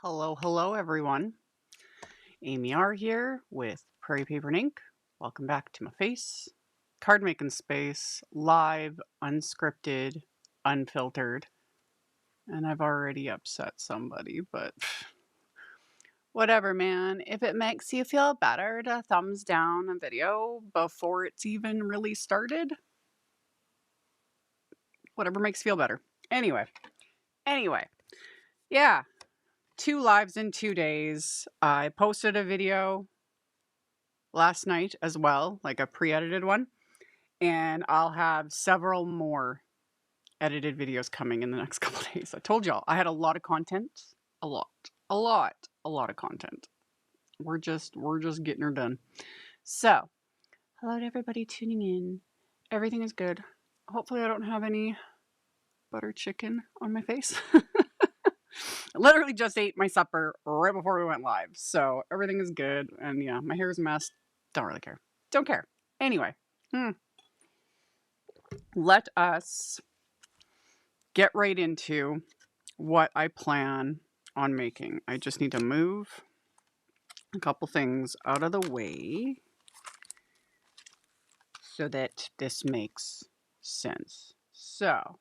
Hello everyone. AmyR here with Prairie Paper and Ink. Welcome back to my face. Card making space, live, unscripted, unfiltered. And I've already upset somebody, but whatever, man. If it makes you feel better to thumbs down a video before it's even really started, whatever makes you feel better. Anyway. Yeah. 2 lives in 2 days. I posted a video last night as well, like a pre-edited one, and I'll have several more edited videos coming in the next couple of days. I told y'all I had a lot of content, a lot of content. We're just getting her done. So, hello to everybody tuning in. Everything is good. Hopefully I don't have any butter chicken on my face. I literally just ate my supper right before we went live. So everything is good. And yeah, my hair is a mess. Don't really care. Don't care. Anyway, let us get right into what I plan on making. I just need to move a couple things out of the way so that this makes sense. So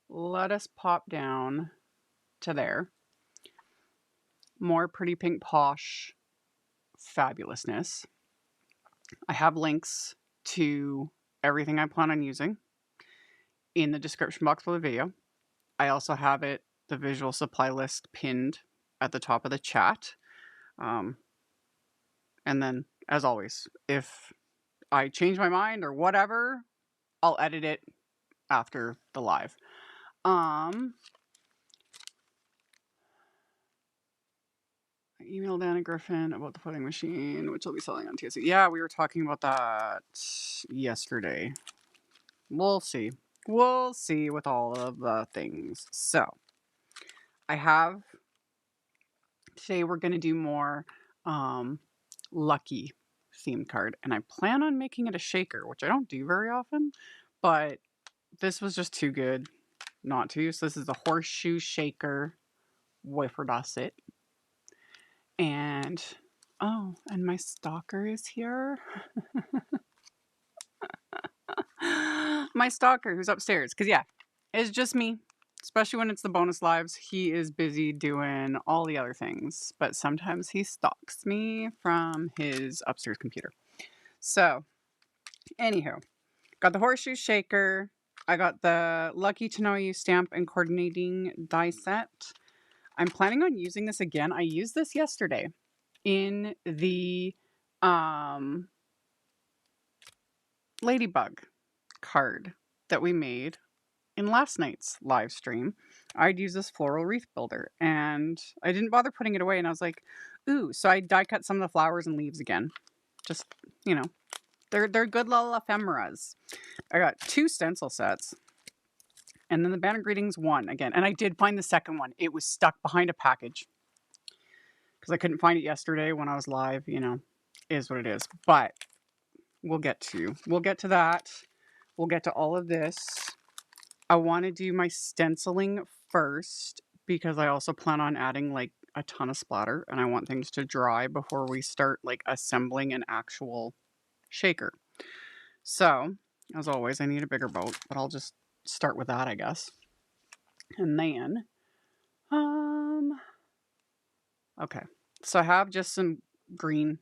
let us pop down to there. More pretty pink Posh fabulousness. I have links to everything I plan on using in the description box for the video. I also have the visual supply list pinned at the top of the chat. And then, as always, if I change my mind or whatever, I'll edit it after the live. I emailed Anna Griffin about the footing machine, which I'll be selling on TSC. Yeah, we were talking about that yesterday. We'll see. We'll see with all of the things. So, today we're going to do more lucky themed card. And I plan on making it a shaker, which I don't do very often. But this was just too good not to. So this is the Horseshoe Shaker Wafer Set. And, oh, and my stalker is here. My stalker who's upstairs. Because, yeah, it's just me. Especially when it's the bonus lives. He is busy doing all the other things. But sometimes he stalks me from his upstairs computer. So, anywho, got the Horseshoe Shaker. I got the Lucky to Know You stamp and coordinating die set. I'm planning on using this again. I used this yesterday in the Ladybug card that we made in last night's live stream. I'd use this floral wreath builder and I didn't bother putting it away, and I was like, ooh, so I die cut some of the flowers and leaves again. Just, you know, they're good little ephemeras. I got 2 stencil sets. And then the Banner Greetings one again. And I did find the second one. It was stuck behind a package. Because I couldn't find it yesterday when I was live. You know, is what it is. But we'll get to that. We'll get to all of this. I want to do my stenciling first. Because I also plan on adding like a ton of splatter. And I want things to dry before we start like assembling an actual shaker. So, as always, I need a bigger boat. But I'll just start with that, I guess. And then, okay. So I have just some green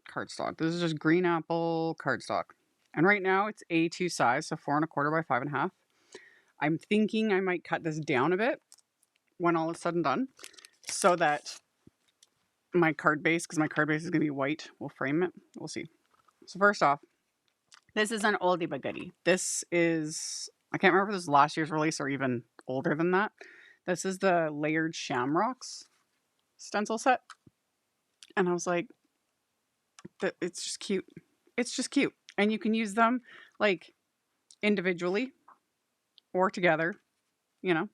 cardstock. This is just green apple cardstock. And right now it's A2 size, so 4 1/4 by 5 1/2. I'm thinking I might cut this down a bit when all is said and done, so that my card base, because my card base is going to be white, will frame it. We'll see. So first off, this is an oldie but goodie. This is, I can't remember if this was last year's release or even older than that. This is the layered Shamrocks stencil set. And I was like, it's just cute. It's just cute. And you can use them like individually or together, you know.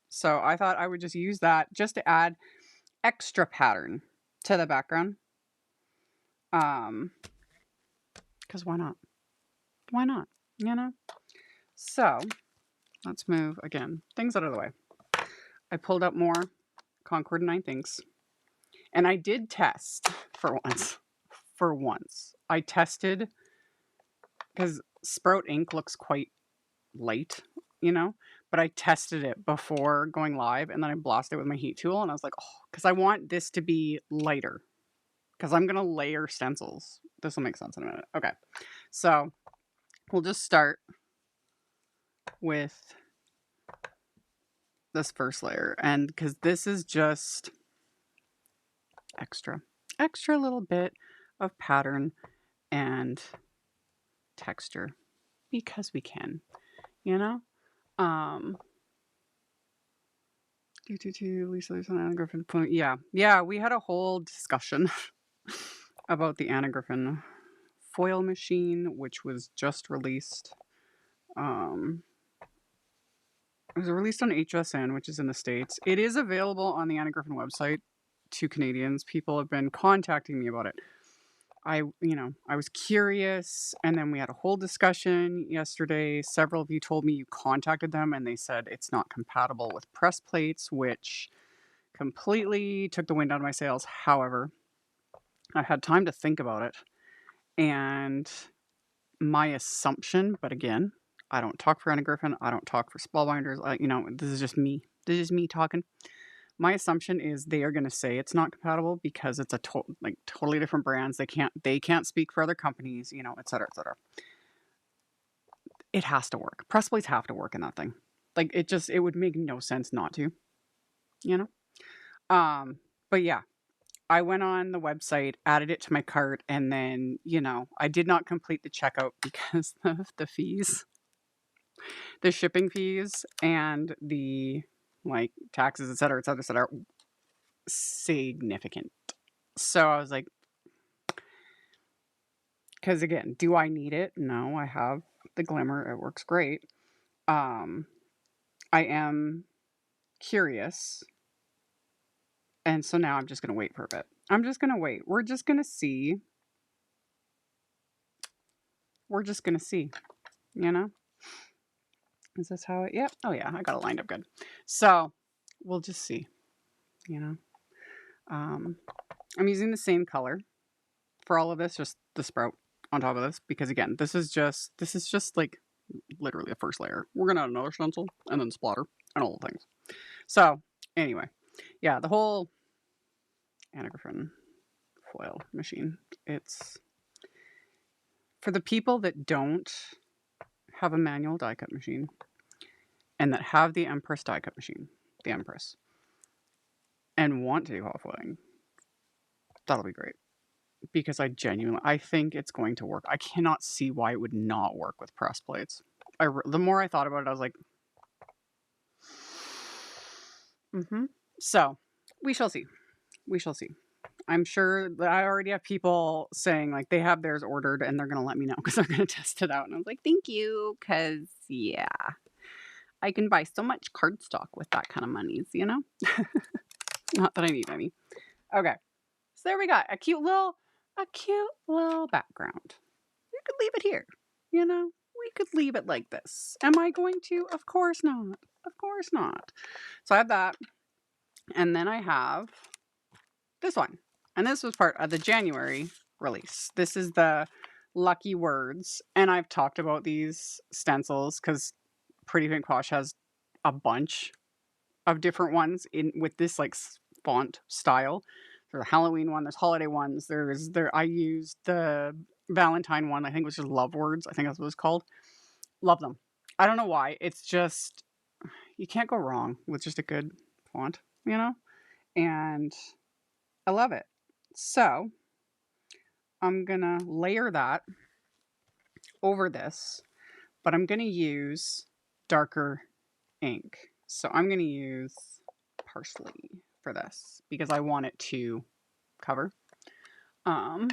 So I thought I would just use that just to add extra pattern to the background. Because why not? Why not? You know? So let's move again. Things out of the way. I pulled up more Concord 9 Thinks. And I did test for once. For once. I tested because Sprout ink looks quite light, you know, but I tested it before going live and then I blasted it with my heat tool and I was like, oh, because I want this to be lighter because I'm going to layer stencils. This will make sense in a minute. Okay. So we'll just start with this first layer. And because this is just extra little bit of pattern and texture because we can, you know? Lisa and Anna Griffin. Yeah, we had a whole discussion about the Anna Griffin foil machine, which was just released. It was released on HSN, which is in the States. It is available on the Anna Griffin website to Canadians. People have been contacting me about it. I was curious, and then we had a whole discussion yesterday. Several of you told me you contacted them, and they said it's not compatible with press plates, which completely took the wind out of my sails. However, I had time to think about it, and my assumption, but again, I don't talk for Anna Griffin. I don't talk for Spellbinders. This is just me. This is me talking. My assumption is they are going to say it's not compatible because it's a totally different brands. They can't speak for other companies, et cetera, et cetera. It has to work. Press plates have to work in that thing. It would make no sense not to, But yeah, I went on the website, added it to my cart, and then, I did not complete the checkout because of the fees. The shipping fees and the taxes, et cetera, significant. So I was like, because again, do I need it? No, I have the Glimmer. It works great. I am curious. And so now I'm just going to wait for a bit. I'm just going to wait. We're just going to see. Is this how it? Yep. Oh, yeah. I got it lined up good. So we'll just see. I'm using the same color for all of this, just the Sprout on top of this, because again, this is just like literally the first layer. We're going to add another stencil and then splatter and all the things. So anyway, yeah, the whole Anna Griffin foil machine. It's for the people that don't have a manual die cut machine and that have the Empress die cut machine, the Empress, and want to do hot foiling. That'll be great because I think it's going to work. I cannot see why it would not work with press plates. The more I thought about it, I was like, So we shall see. I'm sure that I already have people saying they have theirs ordered and they're going to let me know because they're going to test it out. And I was like, thank you. Because yeah, I can buy so much cardstock with that kind of monies, Not that I need any. Okay. So there we got a cute little background. You could leave it here, We could leave it like this. Am I going to? Of course not. So I have that. And then I have this one. And this was part of the January release. This is the Lucky Words. And I've talked about these stencils because Pretty Pink Posh has a bunch of different ones with this font style. There's a Halloween one, there's holiday ones. I used the Valentine one, I think it was just Love Words. I think that's what it's called. Love them. I don't know why. It's just, you can't go wrong with just a good font, And I love it. So I'm going to layer that over this, but I'm going to use darker ink. So I'm going to use Parsley for this because I want it to cover. Stuff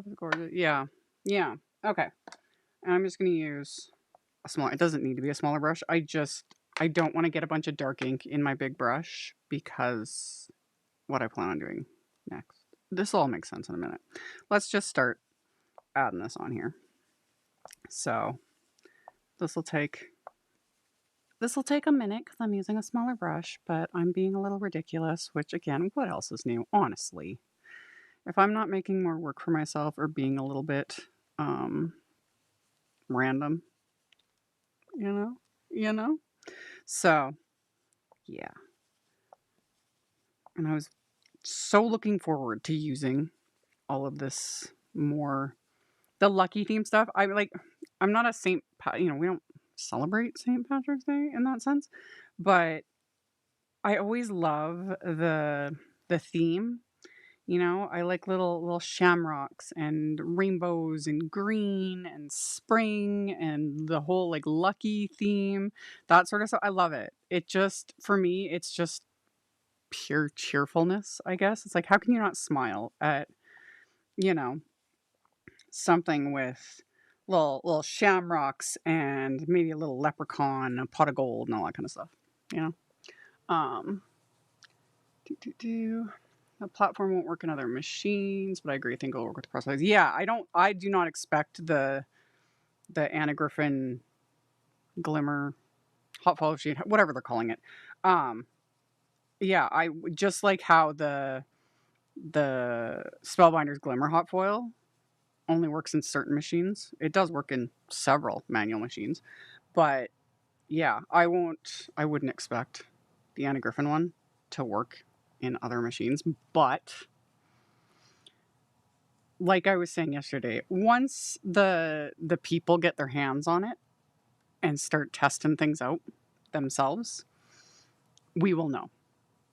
is gorgeous. Yeah. Okay. And I'm just going to use a smaller. It doesn't need to be a smaller brush. I don't want to get a bunch of dark ink in my big brush because what I plan on doing next. This will all make sense in a minute. Let's just start adding this on here. So this will take This will take a minute because I'm using a smaller brush, but I'm being a little ridiculous, which again, what else is new? Honestly, if I'm not making more work for myself or being a little bit um, random, you know, you know. So yeah, and I was so looking forward to using all of this more the lucky theme stuff. I'm not a we don't celebrate St. Patrick's Day in that sense, but I always love the theme. You know, I like little shamrocks and rainbows and green and spring and the whole like lucky theme, that sort of stuff. I love it. It just for me, it's just pure cheerfulness, I guess. It's like how can you not smile at, you know, something with little shamrocks and maybe a little leprechaun, a pot of gold and all that kind of stuff, you know? Um do, do, do. The platform won't work in other machines, but I agree. I think it'll work with the process. Yeah, I do not expect the Anna Griffin glimmer hot follow sheet, whatever they're calling it. Yeah, I just like how the Spellbinders glimmer hot foil only works in certain machines. It does work in several manual machines, but yeah, I wouldn't expect the Anna Griffin one to work in other machines, but like I was saying yesterday, once the people get their hands on it and start testing things out themselves, we will know,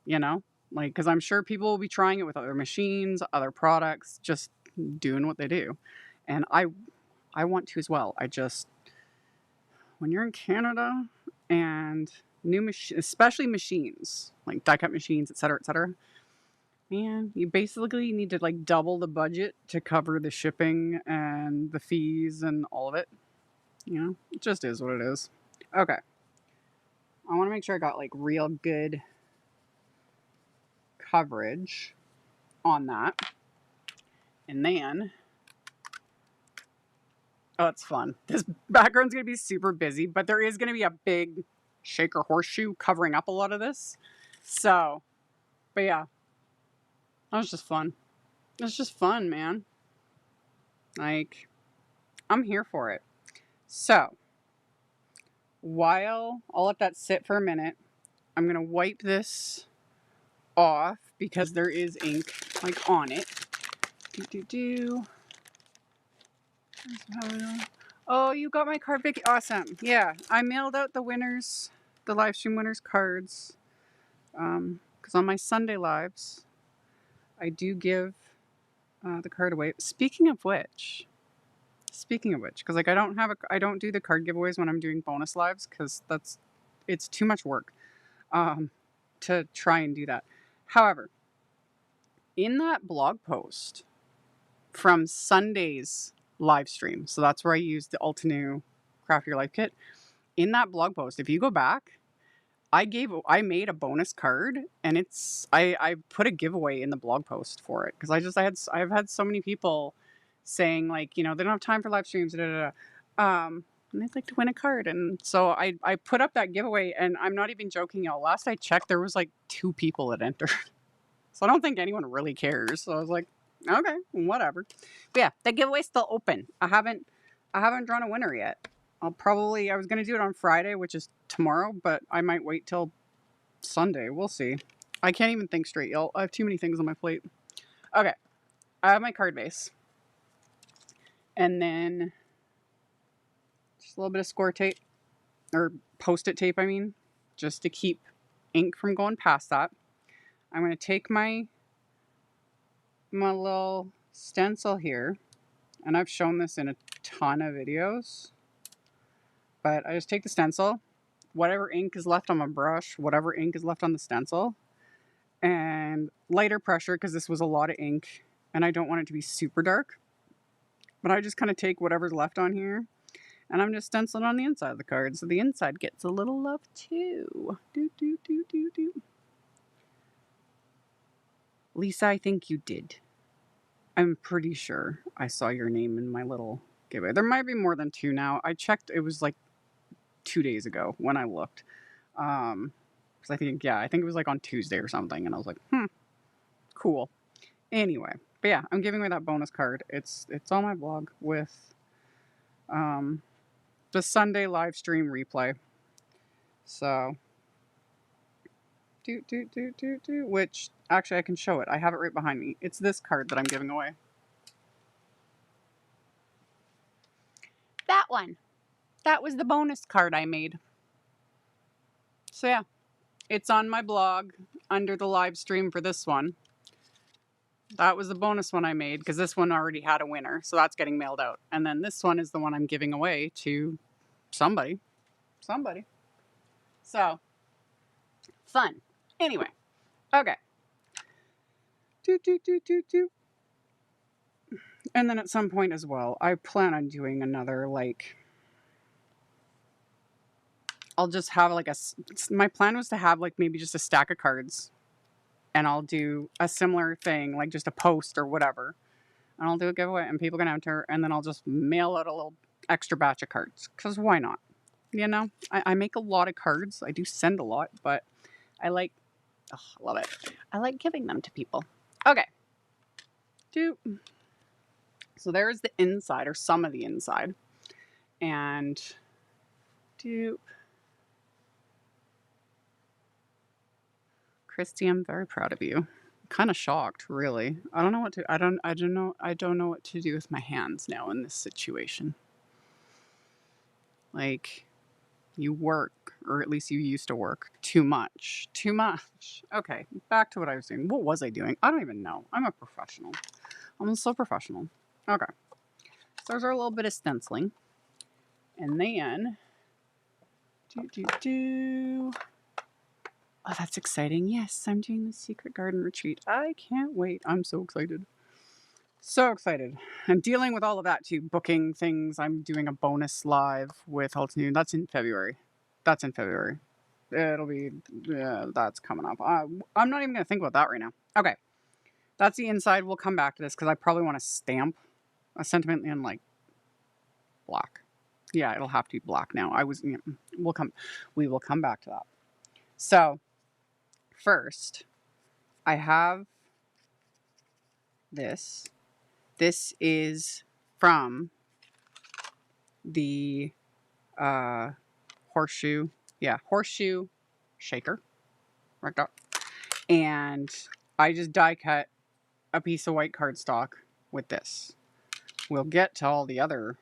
you know? Like, because I'm sure people will be trying it with other machines, other products, just doing what they do. And I want to as well. When you're in Canada and especially machines, like die cut machines, et cetera, man, you basically need to like double the budget to cover the shipping and the fees and all of it. You know, it just is what it is. Okay. I want to make sure I got like real good coverage on that. And then, oh, it's fun. This background's going to be super busy, but there is going to be a big shaker horseshoe covering up a lot of this. So, but yeah, that was just fun. It's just fun, man. Like, I'm here for it. So, while I'll let that sit for a minute, I'm going to wipe this off because there is ink like on it. Oh, you got my card, Vicky. Awesome. Yeah, I mailed out the winners, the live stream winners cards. Because on my Sunday lives, I do give the card away. Speaking of which, because like I don't do the card giveaways when I'm doing bonus lives because it's too much work to try and do that. However, in that blog post from Sunday's live stream, so that's where I used the Altenew Craft Your Life kit. In that blog post, if you go back, I made a bonus card, and I put a giveaway in the blog post for it because I've had so many people saying like, you know, they don't have time for live streams, and they'd like to win a card, and so I put up that giveaway, and I'm not even joking, y'all. Last I checked, there was like 2 people that entered, so I don't think anyone really cares. So I was like, okay, whatever. But yeah, the giveaway's still open. I haven't drawn a winner yet. I was going to do it on Friday, which is tomorrow, but I might wait till Sunday. We'll see. I can't even think straight, y'all. I have too many things on my plate. Okay. I have my card base. And then just a little bit of score tape, or post-it tape, I mean, just to keep ink from going past that. I'm going to take my little stencil here, and I've shown this in a ton of videos. But I just take the stencil, whatever ink is left on my brush, whatever ink is left on the stencil, and lighter pressure because this was a lot of ink and I don't want it to be super dark. But I just kind of take whatever's left on here and I'm just stenciling on the inside of the card so the inside gets a little love too. Lisa, I think you did. I'm pretty sure I saw your name in my little giveaway. There might be more than 2 now. I checked, it was like 2 days ago when I looked. 'Cause I think it was like on Tuesday or something, and I was like, cool. Anyway, but yeah, I'm giving away that bonus card. It's on my blog with the Sunday live stream replay. So which actually I can show it. I have it right behind me. It's this card that I'm giving away. That one. That was the bonus card I made. So yeah, it's on my blog under the live stream for this one. That was the bonus one I made because this one already had a winner. So that's getting mailed out. And then this one is the one I'm giving away to somebody. So fun. Anyway. Okay. And then at some point as well, I plan on doing another, like, I'll just have like my plan was to have like maybe just a stack of cards, and I'll do a similar thing, like just a post or whatever, and I'll do a giveaway and people can enter, and then I'll just mail out a little extra batch of cards, because why not? You know, I make a lot of cards. I do send a lot, but I like, love it. I like giving them to people. Okay. So there's the inside, or some of the inside. And Christy, I'm very proud of you. Kind of shocked, really. I don't know what to do with my hands now in this situation. Like, you work, or at least you used to work, too much. Okay, back to what I was doing. What was I doing? I don't even know. I'm a professional. I'm so professional. Okay. So there's our little bit of stenciling. And then, oh, that's exciting. Yes, I'm doing the Secret Garden Retreat. I can't wait. I'm so excited. So excited. I'm dealing with all of that too. Booking things. I'm doing a bonus live with Altenew. That's in February. It'll be, that's coming up. I'm not even going to think about that right now. Okay. That's the inside. We'll come back to this because I probably want to stamp a sentiment in like black. Yeah, it'll have to be black now. We will come back to that. So first, I have this. This is from the Horseshoe. Yeah, Horseshoe shaker. Right there. And I just die cut a piece of white cardstock with this. We'll get to all the other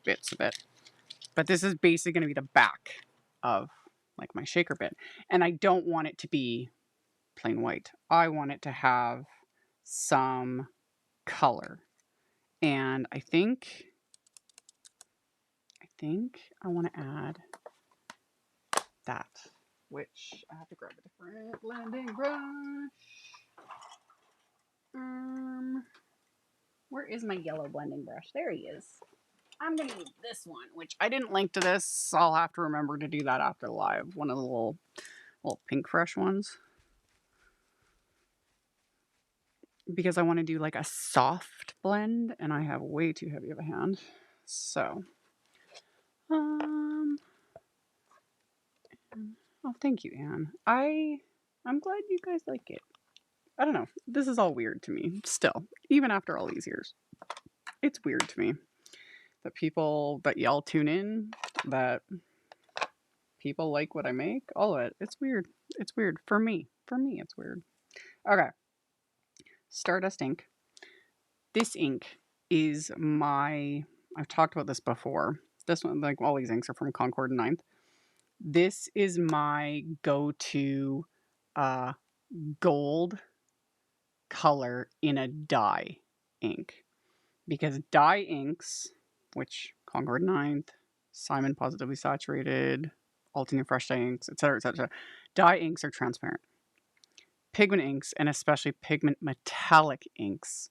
bits of it. But this is basically going to be the back of like my shaker bit. And I don't want it to be plain white. I want it to have some color. And I think I want to add that, which I have to grab a different blending brush. Where is my yellow blending brush? There he is. I'm going to use this one, which I didn't link to this. I'll have to remember to do that after live. One of the little pink fresh ones. Because I want to do like a soft blend, and I have way too heavy of a hand. So, oh, thank you, Anne. I'm glad you guys like it. I don't know. This is all weird to me. Still, even after all these years, it's weird to me that y'all tune in, that people like what I make, all of it. It's weird. It's weird for me. For me, it's weird. Okay. Stardust ink. This ink is I've talked about this before. This one, like all these inks are from Concord 9th. This is my go-to gold color in a dye ink. Because dye inks, which Concord 9th, Simon Positively Saturated, Altenew Fresh Dye inks, etc., dye inks are transparent. Pigment inks, and especially pigment metallic inks,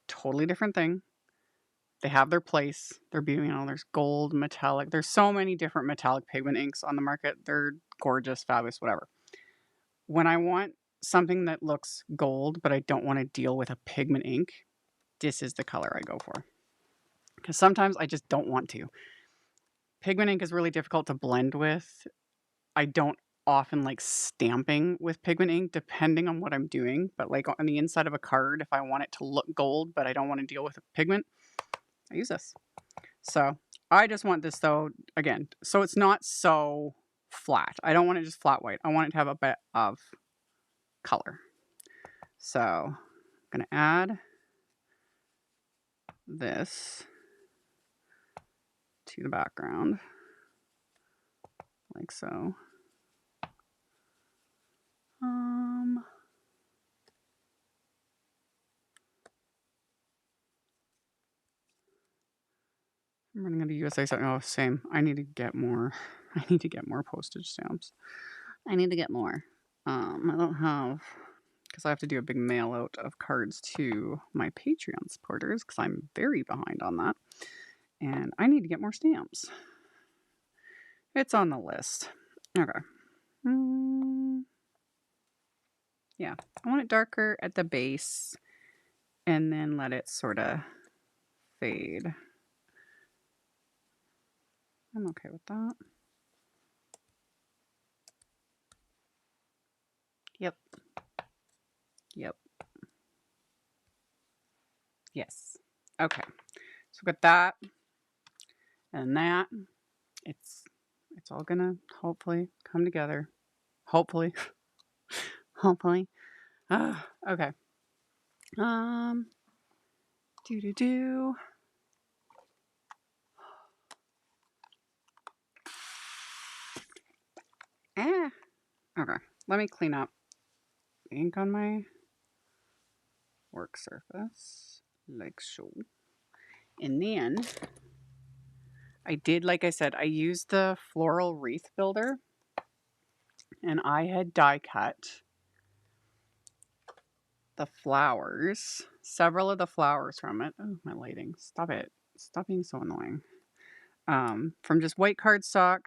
totally different thing. They have their place. They're beautiful. There's gold, metallic. There's so many different metallic pigment inks on the market. They're gorgeous, fabulous, whatever. When I want something that looks gold, but I don't want to deal with a pigment ink, this is the color I go for. Because sometimes I just don't want to. pigment ink is really difficult to blend with. I don't often like stamping with pigment ink depending on what I'm doing, but like on the inside of a card, if I want it to look gold, but I don't want to deal with a pigment, I use this. So I just want this though, again, so it's not so flat. I don't want it just flat white. I want it to have a bit of color. So I'm going to add this to the background like so. I'm running out of USA. Oh, same. I need to get more. I need to get more postage stamps. I need to get more. I don't have, because I have to do a big mail out of cards to my Patreon supporters because I'm very behind on that. And I need to get more stamps. It's on the list. Okay. Yeah, I want it darker at the base and then let it sort of fade. I'm okay with that. Yep. Yep. Yes. Okay. So we've got that and that. It's all gonna hopefully come together. Hopefully. Hopefully. Okay. Do. Okay. Let me clean up ink on my work surface like so. And then I did, like I said, I used the Floral Wreath Builder and I had die cut the flowers, several of the flowers from it. Oh, my lighting. Stop it. Stop being so annoying. From just white cardstock.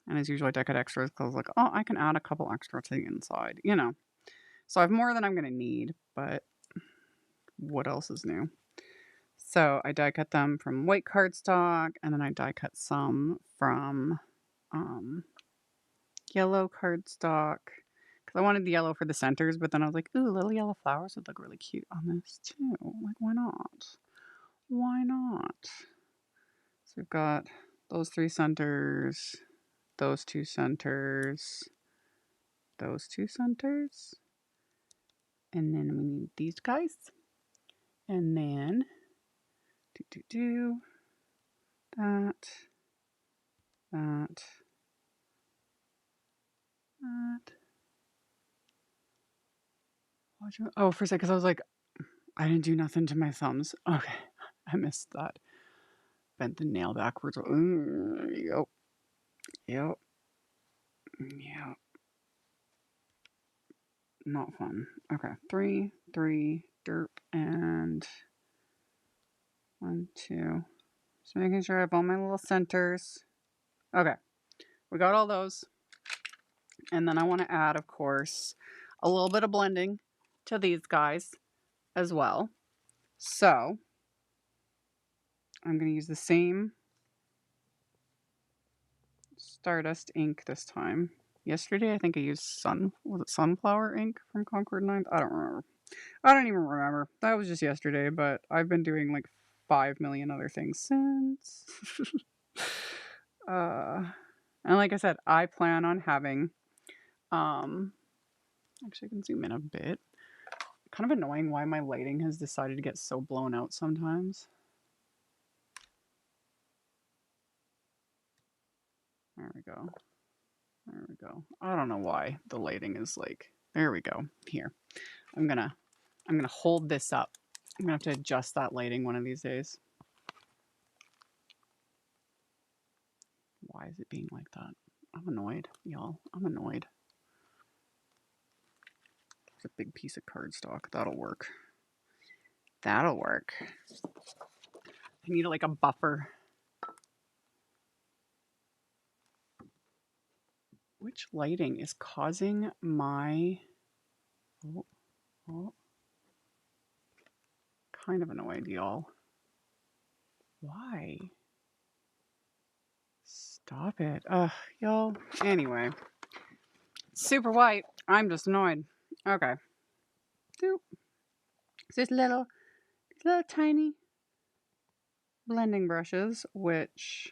And as usual, I die cut extras because I was like, oh, I can add a couple extra to the inside, you know. So I have more than I'm going to need, but what else is new? So I die cut them from white cardstock, and then I die cut some from yellow cardstock because I wanted the yellow for the centers, but then I was like, ooh, little yellow flowers would look really cute on this too. Like, why not? Why not? So we've got those 3 centers, those 2 centers, those 2 centers, and then we need these guys, and then that. Oh, for a second, because I was like, I didn't do nothing to my thumbs. Okay, I missed that. Bent the nail backwards. Yep. Not fun. Okay, 3, derp, and 1, 2. Just making sure I have all my little centers. Okay, we got all those. And then I want to add, of course, a little bit of blending to these guys as well. So I'm going to use the same Stardust ink this time. Yesterday, I think I used sunflower ink from Concord 9? I don't remember. I don't even remember. That was just yesterday, but I've been doing like 5 million other things since. And like I said, I plan on having, actually I can zoom in a bit. Kind of annoying why my lighting has decided to get so blown out sometimes. There we go. There we go. I don't know why the lighting is like, there we go. Here. I'm gonna hold this up. I'm gonna have to adjust that lighting one of these days. Why is it being like that? I'm annoyed, y'all. I'm annoyed. It's a big piece of cardstock. That'll work. That'll work. I need like a buffer. Which lighting is causing my... Oh. Kind of annoyed, y'all. Why? Stop it. Ugh, y'all. Anyway. Super white. I'm just annoyed. Okay. Doop. These little tiny blending brushes, which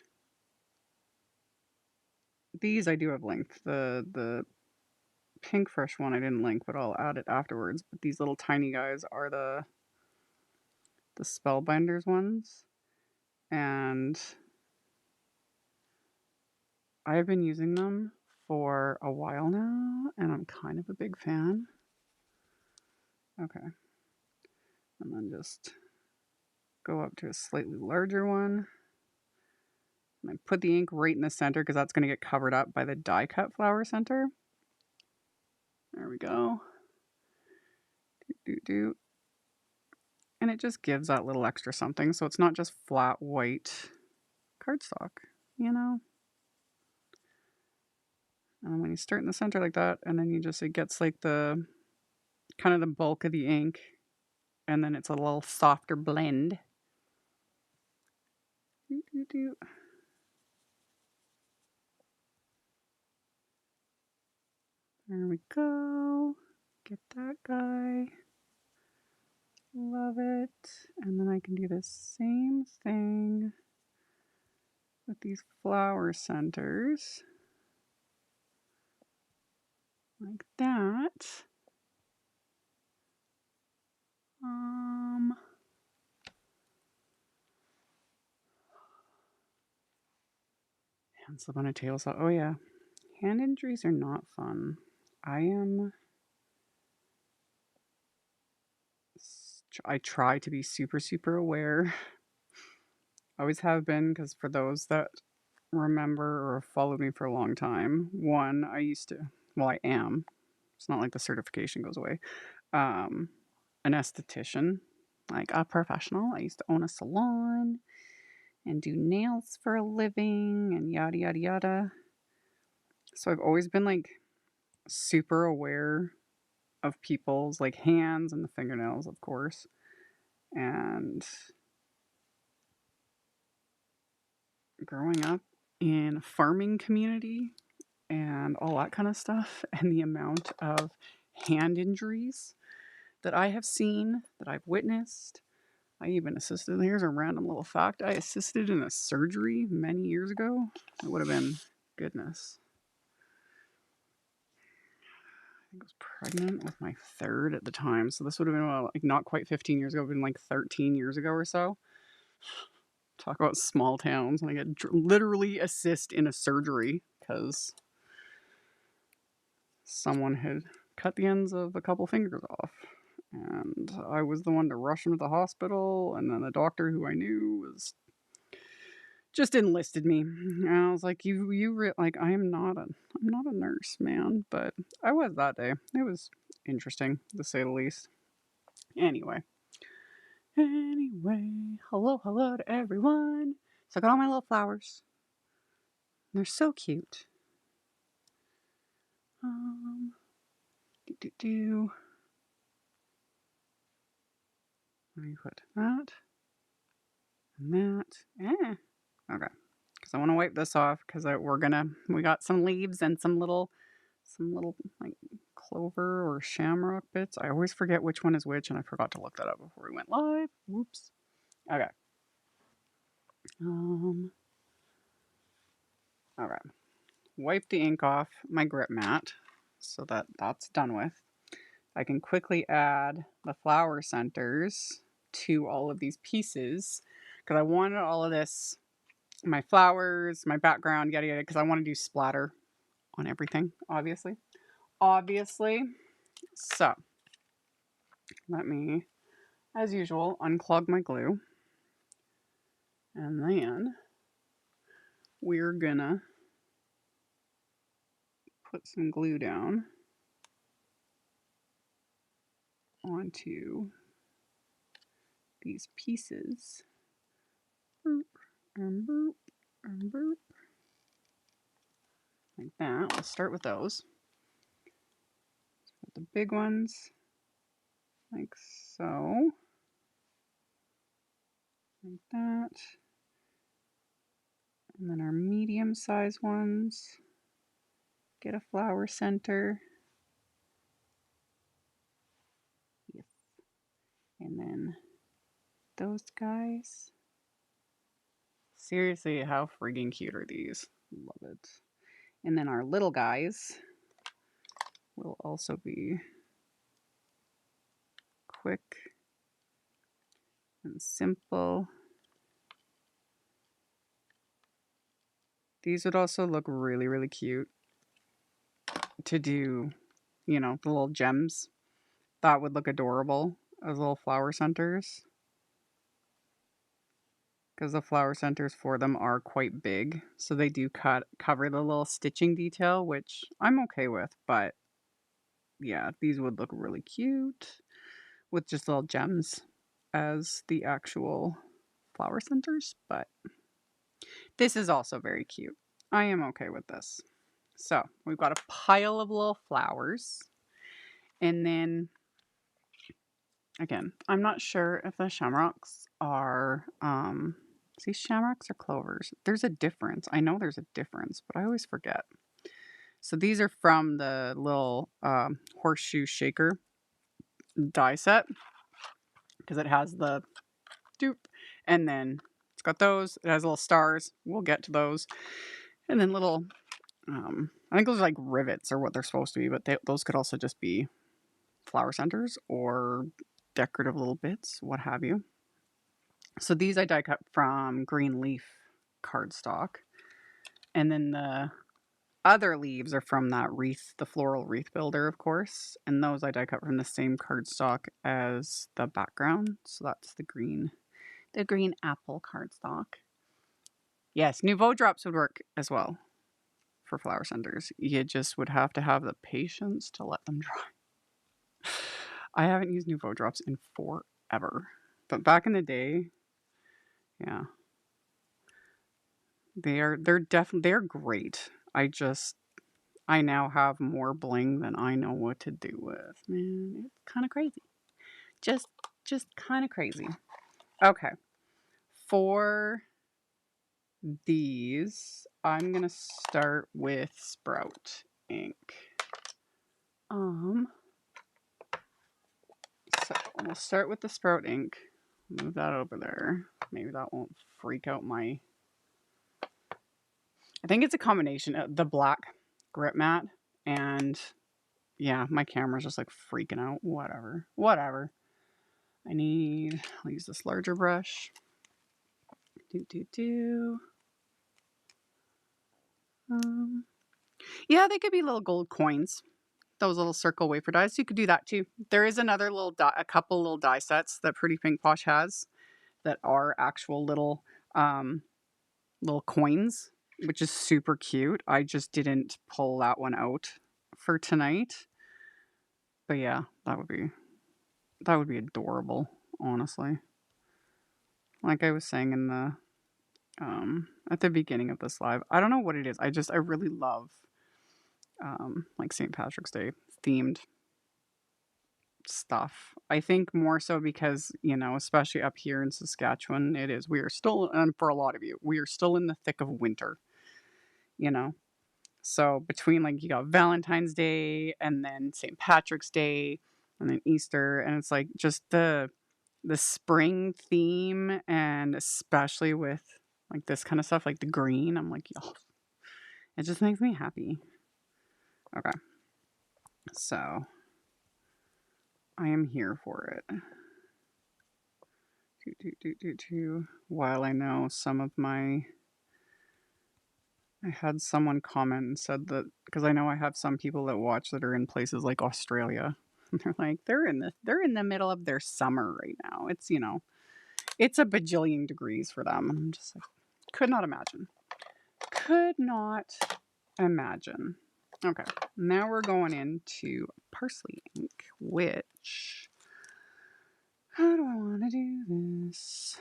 these I do have linked. The pink fresh one I didn't link, but I'll add it afterwards. But these little tiny guys are the Spellbinders ones. And I've been using them for a while now, and I'm kind of a big fan. Okay. And then just go up to a slightly larger one. And I put the ink right in the center because that's going to get covered up by the die cut flower center. There we go. Do. And it just gives that little extra something. So it's not just flat white cardstock, you know? And when you start in the center like that, and then it gets like the kind of the bulk of the ink, and then it's a little softer blend. Do. There we go. Get that guy. Love it. And then I can do the same thing with these flower centers. Like that. Hand slip on a table saw. Oh yeah. Hand injuries are not fun. I try to be super, super aware. Always have been, because for those that remember or followed me for a long time, I am. It's not like the certification goes away. An esthetician, like a professional. I used to own a salon and do nails for a living and yada, yada, yada. So I've always been like super aware of people's like hands and the fingernails, of course. And growing up in a farming community and all that kind of stuff, and the amount of hand injuries that I have seen, that I've witnessed. I even assisted, here's a random little fact, I assisted in a surgery many years ago. It would have been, goodness, I think I was pregnant with my third at the time. So this would have been like not quite 15 years ago, it would have been like 13 years ago or so. Talk about small towns. And I get literally assist in a surgery because someone had cut the ends of a couple fingers off. And I was the one to rush him to the hospital. And then the doctor who I knew just enlisted me. And I was like, I'm not a nurse, man. But I was that day. It was interesting, to say the least. Anyway, hello to everyone. So I got all my little flowers. They're so cute. Let me put that and that. Okay. Because I want to wipe this off because we got some leaves and some little like clover or shamrock bits. I always forget which one is which, and I forgot to look that up before we went live. Whoops. Okay. Okay. Wipe the ink off my grip mat so that's done with. I can quickly add the flower centers to all of these pieces because I wanted all of this, my flowers, my background, yada yada, because I want to do splatter on everything, obviously. So let me, as usual, unclog my glue, and then we're gonna put some glue down onto these pieces. Boop, and boop, and boop. Like that. We'll start with those. Put the big ones like so. Like that. And then our medium-sized ones. Get a flower center. Yes. And then those guys. Seriously, how freaking cute are these? Love it. And then our little guys will also be quick and simple. These would also look really, really cute to do, you know, the little gems. That would look adorable as little flower centers. Because the flower centers for them are quite big. So they do cover the little stitching detail, which I'm okay with. But yeah, these would look really cute with just little gems as the actual flower centers. But this is also very cute. I am okay with this. So we've got a pile of little flowers. And then, again, I'm not sure if the shamrocks are, see, shamrocks or clovers. There's a difference. I know there's a difference, but I always forget. So these are from the little horseshoe shaker die set because it has the dupe, and then it's got those. It has little stars. We'll get to those, and then little. I think those are like rivets or what they're supposed to be, but those could also just be flower centers or decorative little bits, what have you. So these I die cut from green leaf cardstock, and then the other leaves are from that wreath, the floral wreath builder, of course, and those I die cut from the same cardstock as the background. So that's the green apple cardstock. Yes, Nouveau drops would work as well for flower centers. You just would have to have the patience to let them dry. I haven't used Nouveau drops in forever, but back in the day, yeah, they're great. I now have more bling than I know what to do with. Man, it's kind of crazy. Just kind of crazy. Okay. For these, I'm going to start with Sprout ink. So we'll start with the Sprout ink. Move that over there. Maybe that won't freak out my... I think it's a combination of the black grip mat and... Yeah, my camera's just like freaking out. Whatever. I'll use this larger brush. Yeah, they could be little gold coins. Those little circle wafer dies. You could do that too. There is another little a couple little die sets that Pretty Pink Posh has that are actual little coins, which is super cute. I just didn't pull that one out for tonight. But yeah, that would be adorable, honestly. Like I was saying in the at the beginning of this live, I don't know what it is. I really love like St. Patrick's Day themed stuff. I think more so because, you know, especially up here in Saskatchewan, we are still, and for a lot of you, we are still in the thick of winter, you know. So between like you got Valentine's Day and then St. Patrick's Day and then Easter, and it's like just the spring theme, and especially with like this kind of stuff, like the green, I'm like, oh, it just makes me happy. Okay. So I am here for it. While I know some of I had someone comment and said that, because I know I have some people that watch that are in places like Australia. They're like, they're in the middle of their summer right now. It's, you know, it's a bajillion degrees for them. And I'm just like, could not imagine. Okay, now we're going into parsley ink, which, how do I want to do this?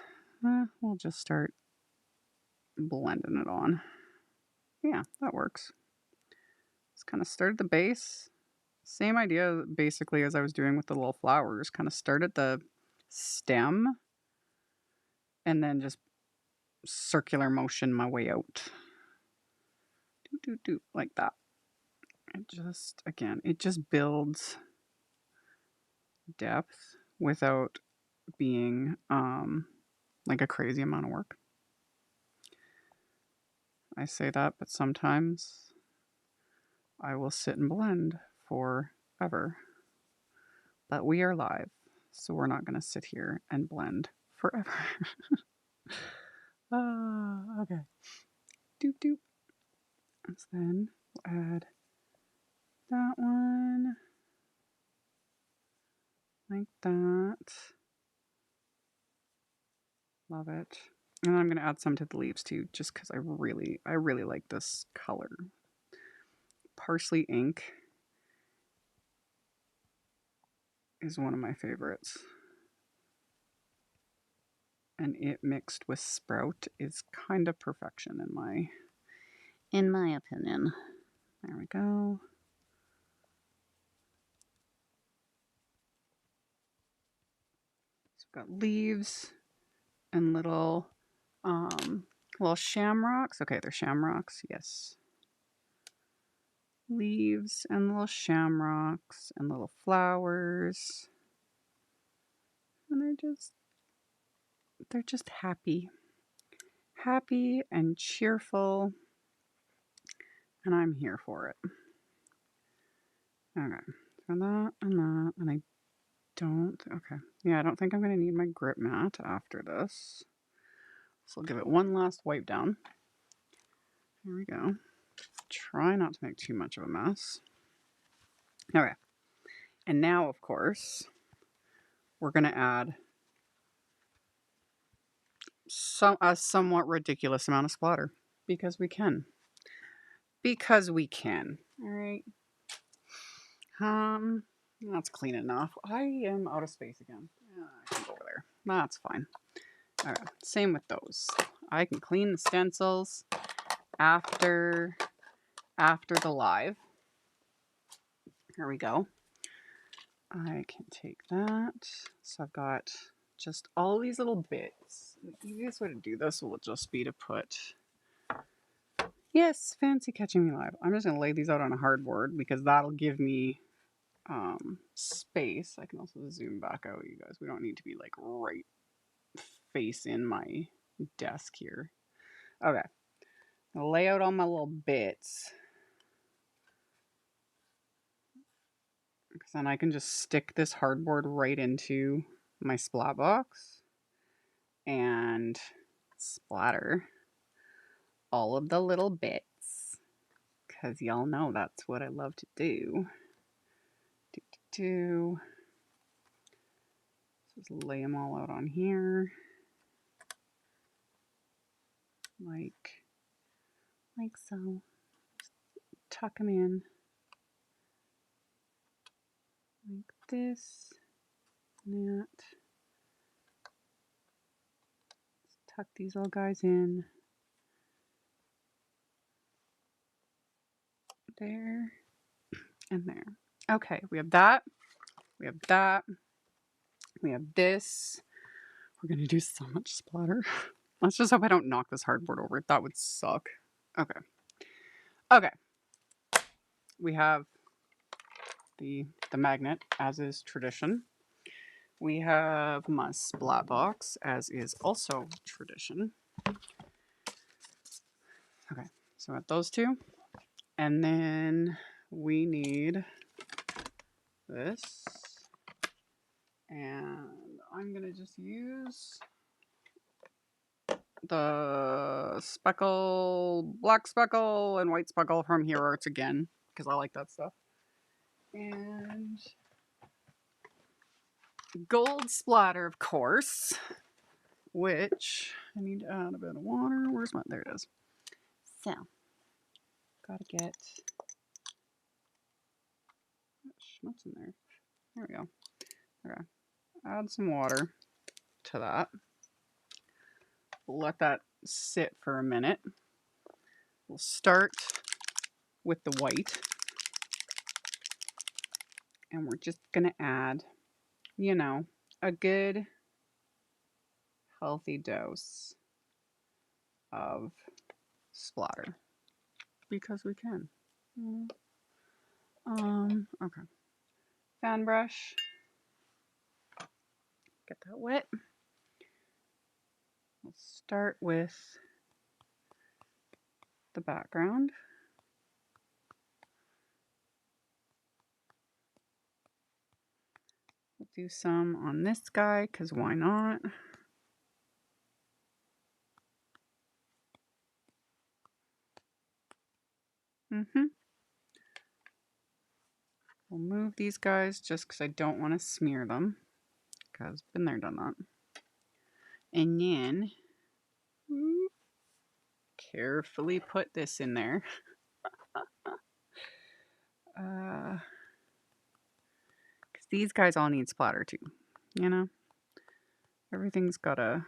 We'll just start blending it on. Yeah, that works. Just kind of start at the base. Same idea basically as I was doing with the little flowers. Kind of start at the stem and then just circular motion my way out. Like that. It just, again, it just builds depth without being like a crazy amount of work. I say that, but sometimes I will sit and blend forever. But we are live, so we're not going to sit here and blend forever. Okay. Doop doop. And then we'll add that one. Like that. Love it. And I'm going to add some to the leaves too, just because I really like this color. Parsley ink is one of my favorites. And it mixed with Sprout is kind of perfection in my opinion. There we go. So we've got leaves and little shamrocks. Okay, they're shamrocks, yes. Leaves and little shamrocks and little flowers. And they're just happy. Happy and cheerful. And I'm here for it. Okay, so that and that, and I don't, okay. Yeah, I don't think I'm going to need my grip mat after this. So I'll give it one last wipe down. Here we go. Try not to make too much of a mess. Okay. And now, of course, we're going to add a somewhat ridiculous amount of splatter. Because we can. Because we can. All right. That's clean enough. I am out of space again. Yeah, I can go over there. That's fine. All right, same with those. I can clean the stencils after the live. Here we go. I can take that. So I've got just all these little bits. The easiest way to do this will just be to put, yes, fancy catching me live. I'm just gonna lay these out on a hardboard because that'll give me space. I can also zoom back out, you guys. We don't need to be like right face in my desk here. Okay. I'll lay out all my little bits. Because then I can just stick this hardboard right into my splat box and splatter all of the little bits. Because y'all know that's what I love to do. Just lay them all out on here. Like so. Tuck them in. Like this. And that. Just tuck these little guys in. There. And there. Okay, we have that. We have that. We have this. We're going to do so much splatter. Let's just hope I don't knock this hardboard over. That would suck. Okay. Okay. We have the magnet, as is tradition. We have my splat box, as is also tradition. Okay, so at those two. And then we need this. And I'm going to just use the speckle, black speckle, and white speckle from Hero Arts again, because I like that stuff. And gold splatter, of course, which I need to add a bit of water. Where's my, there it is. So, gotta get, what's in there? There we go. Okay, add some water to that. We'll let that sit for a minute. We'll start with the white. And we're just gonna add, you know, a good healthy dose of splatter because we can. Okay. Fan brush. Get that wet. We'll start with the background. We'll do some on this guy because why not? We'll move these guys just because I don't want to smear them, because been there, done that. And then carefully put this in there. Because these guys all need splatter too, you know? Everything's gotta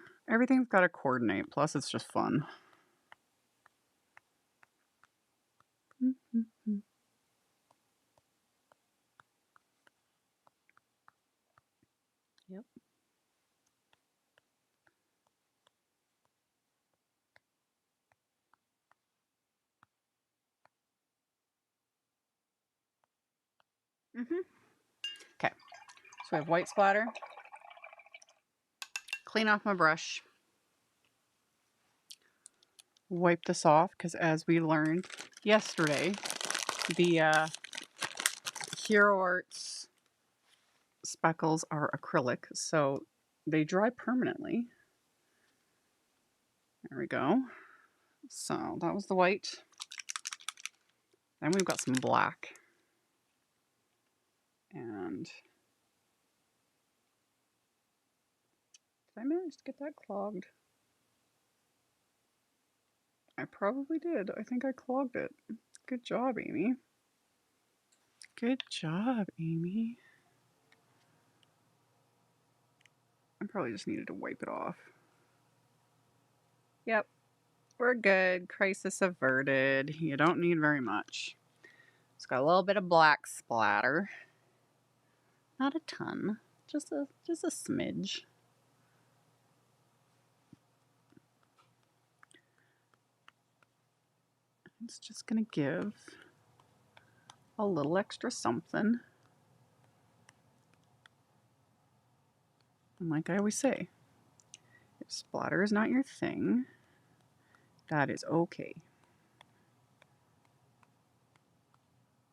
coordinate, plus it's just fun. Yep. Okay, so we have white splatter. Clean off my brush. Wipe this off, because as we learned yesterday, the Hero Arts speckles are acrylic, so they dry permanently. There we go. So that was the white. Then we've got some black. And did I manage to get that clogged? I probably did. I think I clogged it. Good job, Amy. Good job, Amy. I probably just needed to wipe it off. Yep, we're good. Crisis averted. You don't need very much. It's got a little bit of black splatter. Not a ton. Just a smidge. It's just gonna give a little extra something. And like I always say, if splatter is not your thing, that is okay.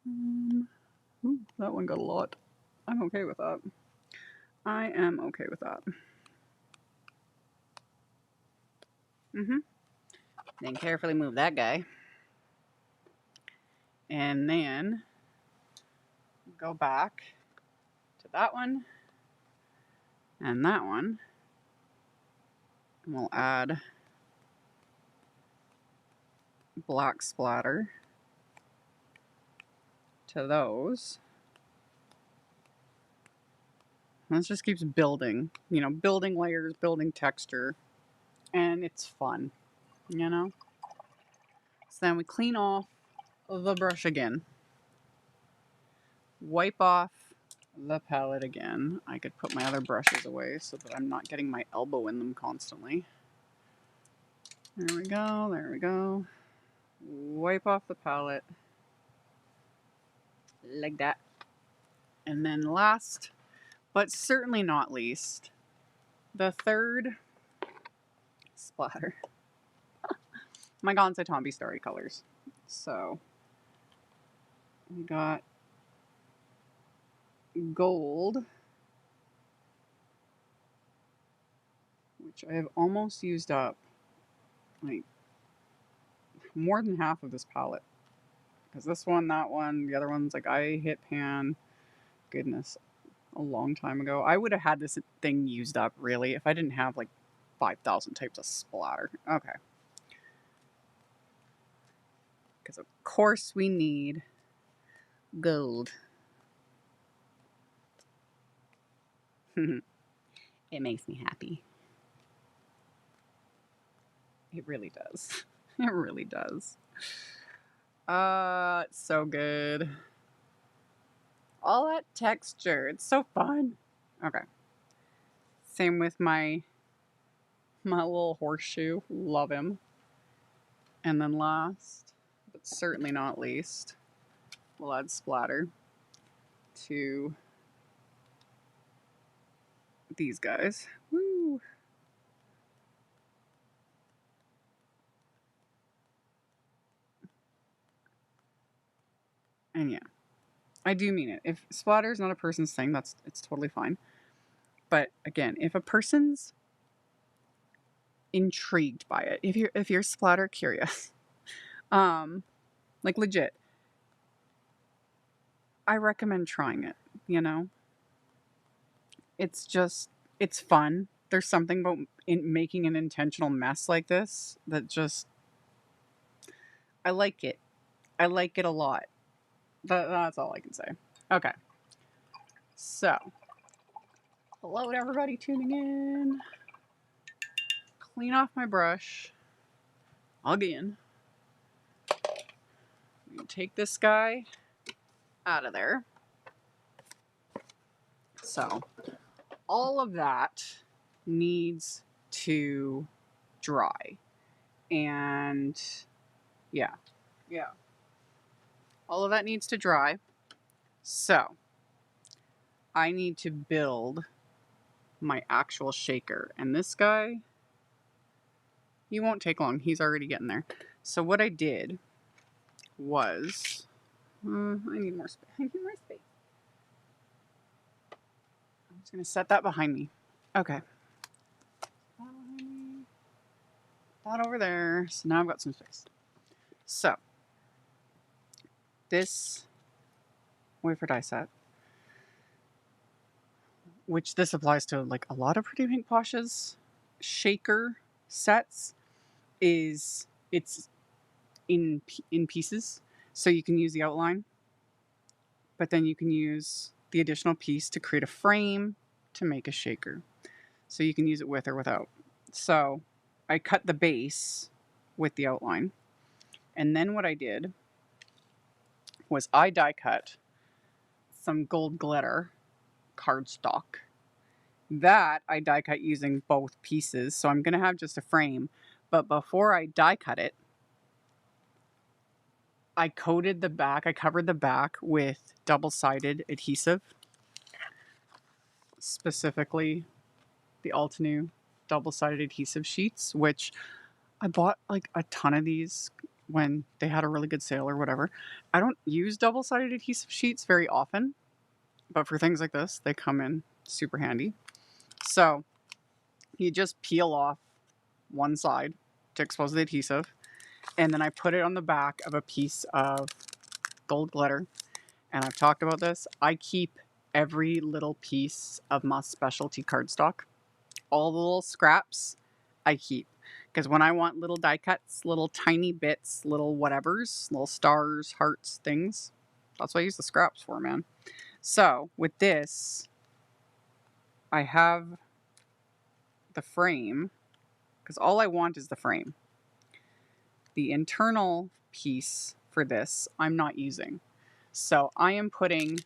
Ooh, that one got a lot. I'm okay with that. I am okay with that. Then carefully move that guy. And then go back to that one and that one. And we'll add black splatter to those. And this just keeps building, you know, building layers, building texture, and it's fun, you know? So then we clean off the brush again. Wipe off the palette again. I could put my other brushes away so that I'm not getting my elbow in them constantly. There we go, there we go. Wipe off the palette. Like that. And then last, but certainly not least, the third splatter. My Gansai Tambi Starry colors. So we got gold, which I have almost used up, like more than half of this palette. Because this one, that one, the other one's like I hit pan, goodness, a long time ago. I would have had this thing used up really if I didn't have like 5,000 types of splatter. Okay. Because of course we need gold. It makes me happy. It really does. It really does. It's so good. All that texture. It's so fun. Okay. Same with my little horseshoe. Love him. And then last, but certainly not least, we'll add splatter to these guys. Woo! And yeah, I do mean it. If splatter is not a person's thing, it's totally fine. But again, if a person's intrigued by it, if you're splatter curious, like legit, I recommend trying it, you know? It's fun. There's something about making an intentional mess like this that just, I like it. I like it a lot. That's all I can say. Okay. So, hello to everybody tuning in. Clean off my brush again. Take this guy out of there. So, all of that needs to dry. And yeah. All of that needs to dry. So, I need to build my actual shaker. And this guy, he won't take long. He's already getting there. So what I did was, I need more space. I need more space. I'm just going to set that behind me. Okay. That over there. So now I've got some space. So, this wafer die set, which this applies to like a lot of Pretty Pink Posh's shaker sets, it's in pieces. So you can use the outline, but then you can use the additional piece to create a frame to make a shaker. So you can use it with or without. So I cut the base with the outline. And then what I did was I die cut some gold glitter cardstock. That I die cut using both pieces. So I'm going to have just a frame. But before I die cut it, I coated the back, I covered the back with double-sided adhesive, specifically the Altenew double-sided adhesive sheets, which I bought like a ton of these when they had a really good sale or whatever. I don't use double-sided adhesive sheets very often, but for things like this, they come in super handy. So you just peel off one side to expose the adhesive, and then I put it on the back of a piece of gold glitter. And I've talked about this. I keep every little piece of my specialty cardstock. All the little scraps I keep. Because when I want little die cuts, little tiny bits, little whatevers, little stars, hearts, things, that's what I use the scraps for, man. So with this, I have the frame, because all I want is the frame. The internal piece for this, I'm not using. So I am putting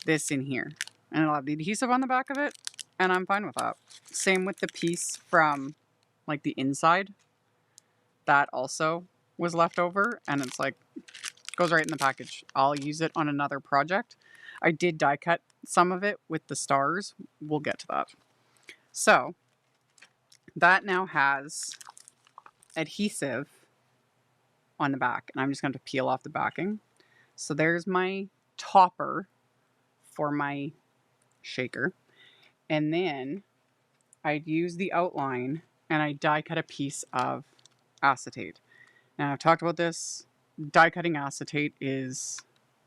this in here. And it'll have the adhesive on the back of it, and I'm fine with that. Same with the piece from like the inside. That also was left over, and it's like, goes right in the package. I'll use it on another project. I did die cut some of it with the stars. We'll get to that. So that now has adhesive on the back, and I'm just going to peel off the backing. So there's my topper for my shaker. And then I'd use the outline and I die cut a piece of acetate. Now I've talked about this. Die cutting acetate is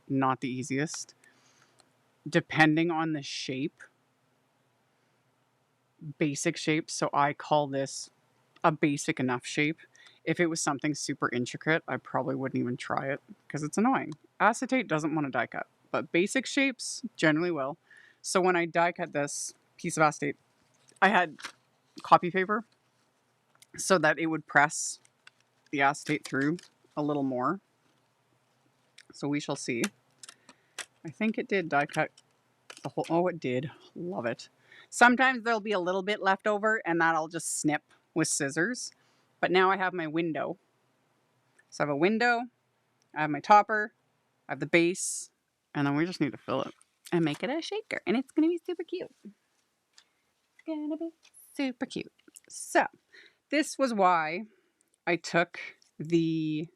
not the easiest. Depending on the shape, basic shape. So I call this a basic enough shape. If it was something super intricate, I probably wouldn't even try it because it's annoying. Acetate doesn't want to die cut, but basic shapes generally will. So when I die cut this piece of acetate, I had copy paper so that it would press the acetate through a little more. So we shall see. I think it did die cut the whole, oh, it did. Love it. Sometimes there'll be a little bit left over and that I'll just snip with scissors. But now I have my window So I have a window, I have my topper, I have the base, and then we just need to fill it and make it a shaker. And it's going to be super cute. It's going to be super cute. So this was why I took the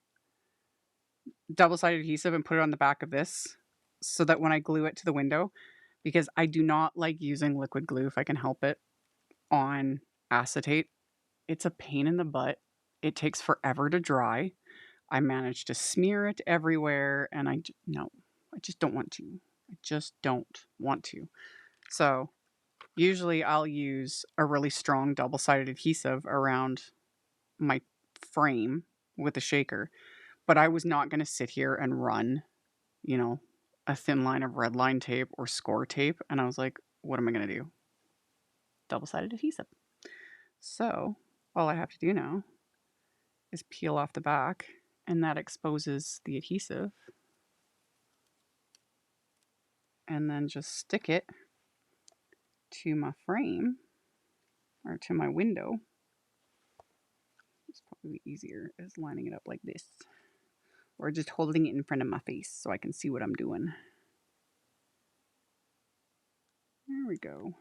double-sided adhesive and put it on the back of this so that when I glue it to the window, because I do not like using liquid glue if I can help it on acetate. It's a pain in the butt. It takes forever to dry. I managed to smear it everywhere and I just don't want to. I just don't want to. So usually I'll use a really strong double-sided adhesive around my frame with a shaker, but I was not going to sit here and run, you know, a thin line of red line tape or score tape. And I was like, what am I going to do? Double-sided adhesive. So all I have to do now is peel off the back, and that exposes the adhesive. And then just stick it to my frame or to my window. It's probably easier as lining it up like this, or just holding it in front of my face so I can see what I'm doing. There we go.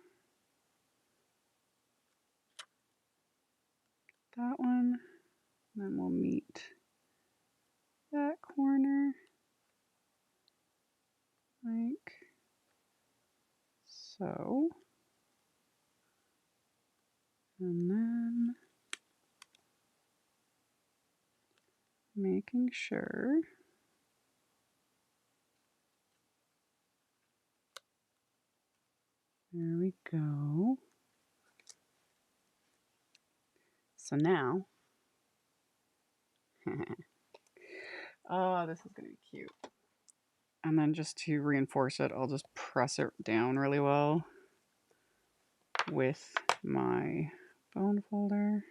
That one. Then we'll meet that corner like so. And then making sure there we go. So now, oh, this is going to be cute. And then just to reinforce it, I'll just press it down really well with my bone folder.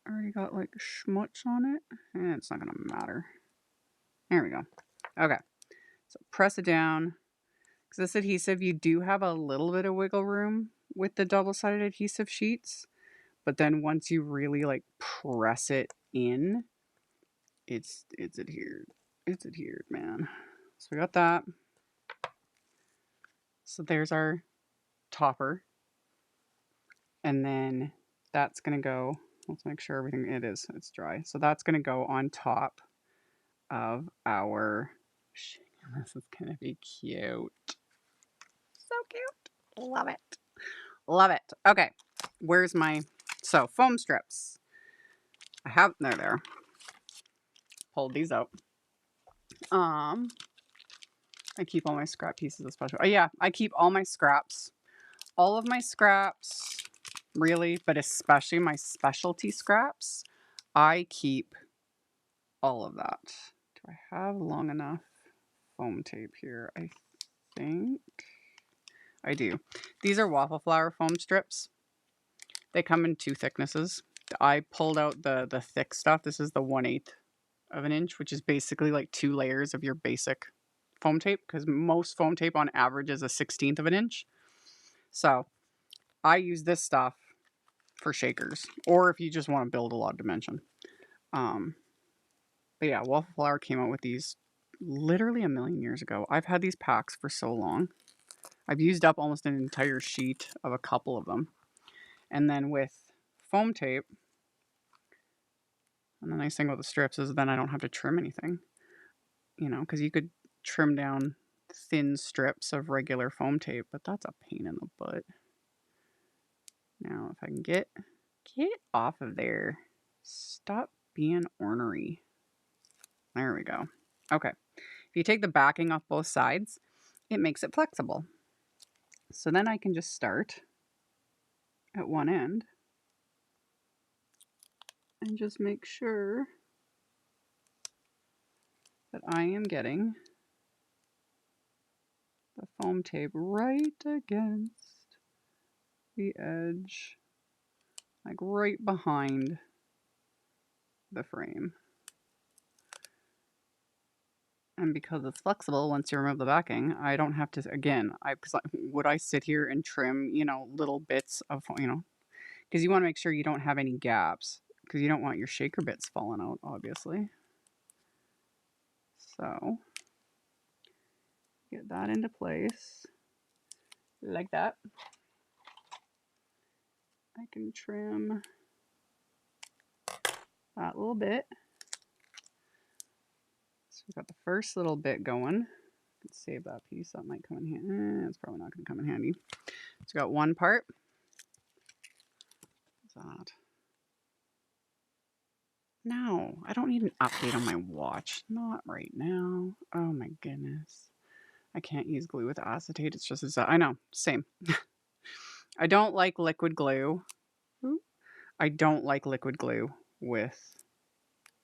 Already got like schmutz on it, and it's not going to matter. There we go. Okay, so press it down. Because this adhesive, you do have a little bit of wiggle room with the double-sided adhesive sheets, but then once you really like press it in, it's adhered. It's adhered, man. So we got that. So there's our topper. And then that's going to go, let's make sure everything, it's dry. So that's going to go on top of our, this is going to be cute. So cute. Love it. Love it. Okay. Where's my, so foam strips. I have, there. Pulled these out. I keep all my scrap pieces especially. Oh yeah, I keep all my scraps. All of my scraps, really, but especially my specialty scraps, I keep all of that. Do I have long enough foam tape here? I think I do. These are waffle flower foam strips. They come in 2 thicknesses. I pulled out the thick stuff. This is the 1/8 of an inch, which is basically like 2 layers of your basic foam tape, because most foam tape on average is a 1/16 of an inch. So I use this stuff for shakers, or if you just want to build a lot of dimension. But yeah, Waffle Flower came out with these literally a million years ago. I've had these packs for so long. I've used up almost an entire sheet of a couple of them. And then with foam tape, and the nice thing about the strips is then I don't have to trim anything, you know, because you could trim down thin strips of regular foam tape, but that's a pain in the butt. Now, if I can get it off of there. Stop being ornery. There we go. Okay. If you take the backing off both sides, it makes it flexible. So then I can just start at one end and just make sure that I am getting the foam tape right against the edge, like right behind the frame. And because it's flexible, once you remove the backing, I don't have to, again, would I sit here and trim, you know, little bits of, you know, because you want to make sure you don't have any gaps. because you don't want your shaker bits falling out, obviously. So get that into place like that. I can trim that little bit. So we've got the first little bit going. Let's save that piece. That might come in handy. It's probably not going to come in handy. So we got one part. What's that? No, I don't need an update on my watch. Not right now. Oh my goodness. I can't use glue with acetate. It's just, I know, same. I don't like liquid glue. I don't like liquid glue with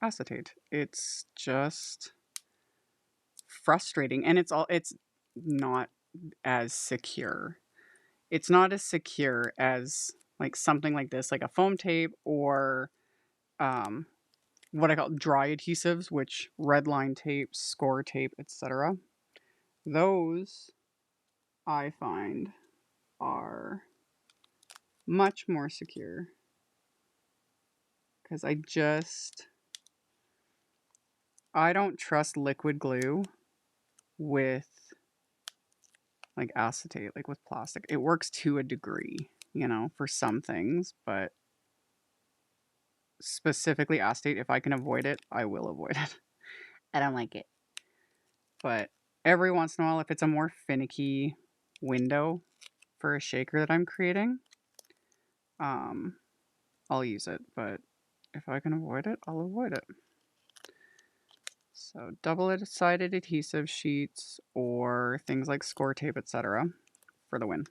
acetate. It's just frustrating, and it's not as secure. It's not as secure as like something like this, like a foam tape or what I call dry adhesives, which red line tape, score tape, etc. Those I find are much more secure because I don't trust liquid glue with like acetate, like with plastic. It works to a degree, you know, for some things, but specifically acetate, if I can avoid it, I will avoid it. I don't like it. But every once in a while, if it's a more finicky window for a shaker that I'm creating, I'll use it. But if I can avoid it, I'll avoid it. So double-sided adhesive sheets or things like score tape, etc. for the win.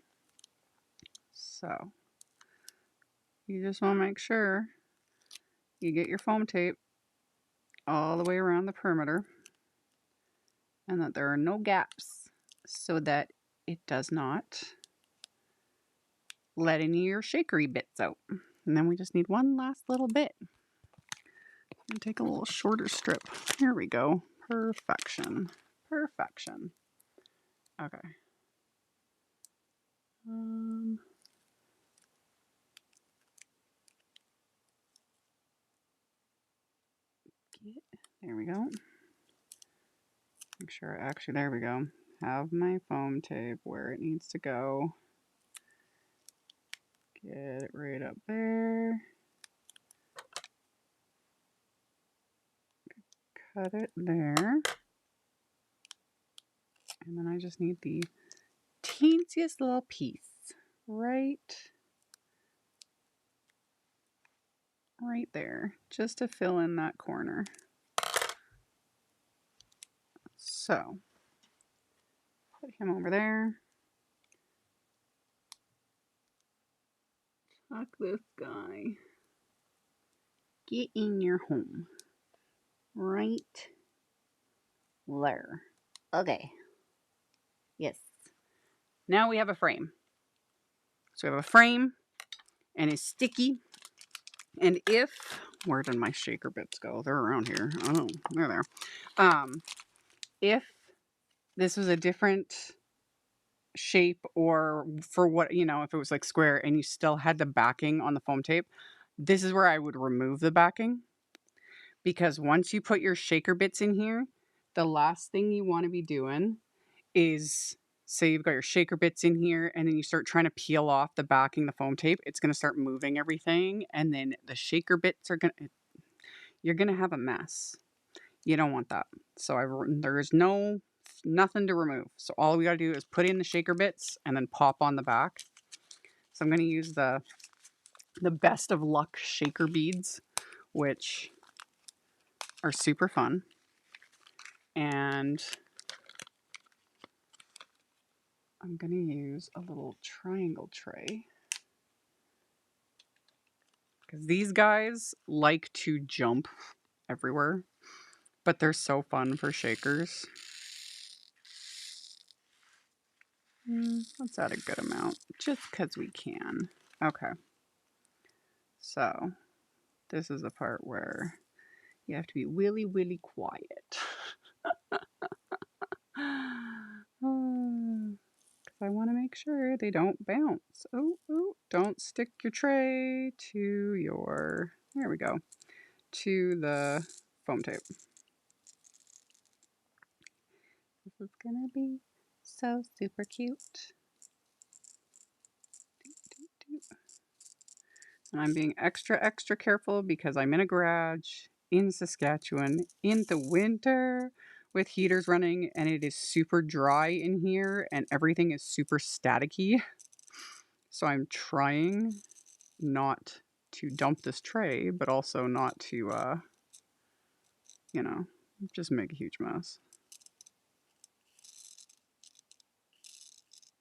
So you just want to make sure you get your foam tape all the way around the perimeter and that there are no gaps so that it does not let any of your shakery bits out. And then we just need one last little bit. And take a little shorter strip. Here we go. Perfection. Perfection. Okay. There we go. Make sure actually, there we go. Have my foam tape where it needs to go. Get it right up there. Cut it there. And then I just need the teensiest little piece right there, just to fill in that corner. So put him over there. Tuck this guy. Get in your home. Right there. Okay. Yes. Now we have a frame. So we have a frame and it's sticky. And where did my shaker bits go? They're around here. Oh, they're there. If this was a different shape or for what, you know, if it was like square and you still had the backing on the foam tape, this is where I would remove the backing. Because once you put your shaker bits in here, the last thing you want to be doing is, say you've got your shaker bits in here and then you start trying to peel off the backing, the foam tape, it's going to start moving everything. And then the shaker bits are you're going to have a mess. You don't want that. So there's nothing to remove. So all we got to do is put in the shaker bits and then pop on the back. So I'm going to use the Best of Luck shaker beads, which are super fun. And I'm going to use a little triangle tray because these guys like to jump everywhere, but they're so fun for shakers. Let's add a good amount just because we can. Okay. So this is the part where you have to be really, really quiet. Because I want to make sure they don't bounce. Oh, don't stick your tray to your There we go. To the foam tape. This is gonna be so super cute. And I'm being extra careful because I'm in a garage in Saskatchewan in the winter with heaters running, and it is super dry in here and everything is super staticky. So I'm trying not to dump this tray, but also not to, you know, just make a huge mess.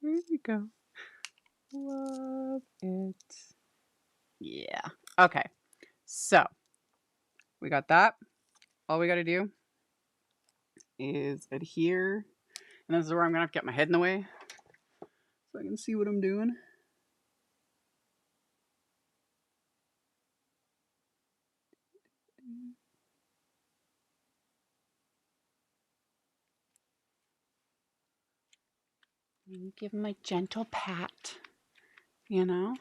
There we go. Love it. Yeah. Okay. So we got that. All we got to do is adhere. And this is where I'm going to have to get my head in the way so I can see what I'm doing. And give him a gentle pat, you know?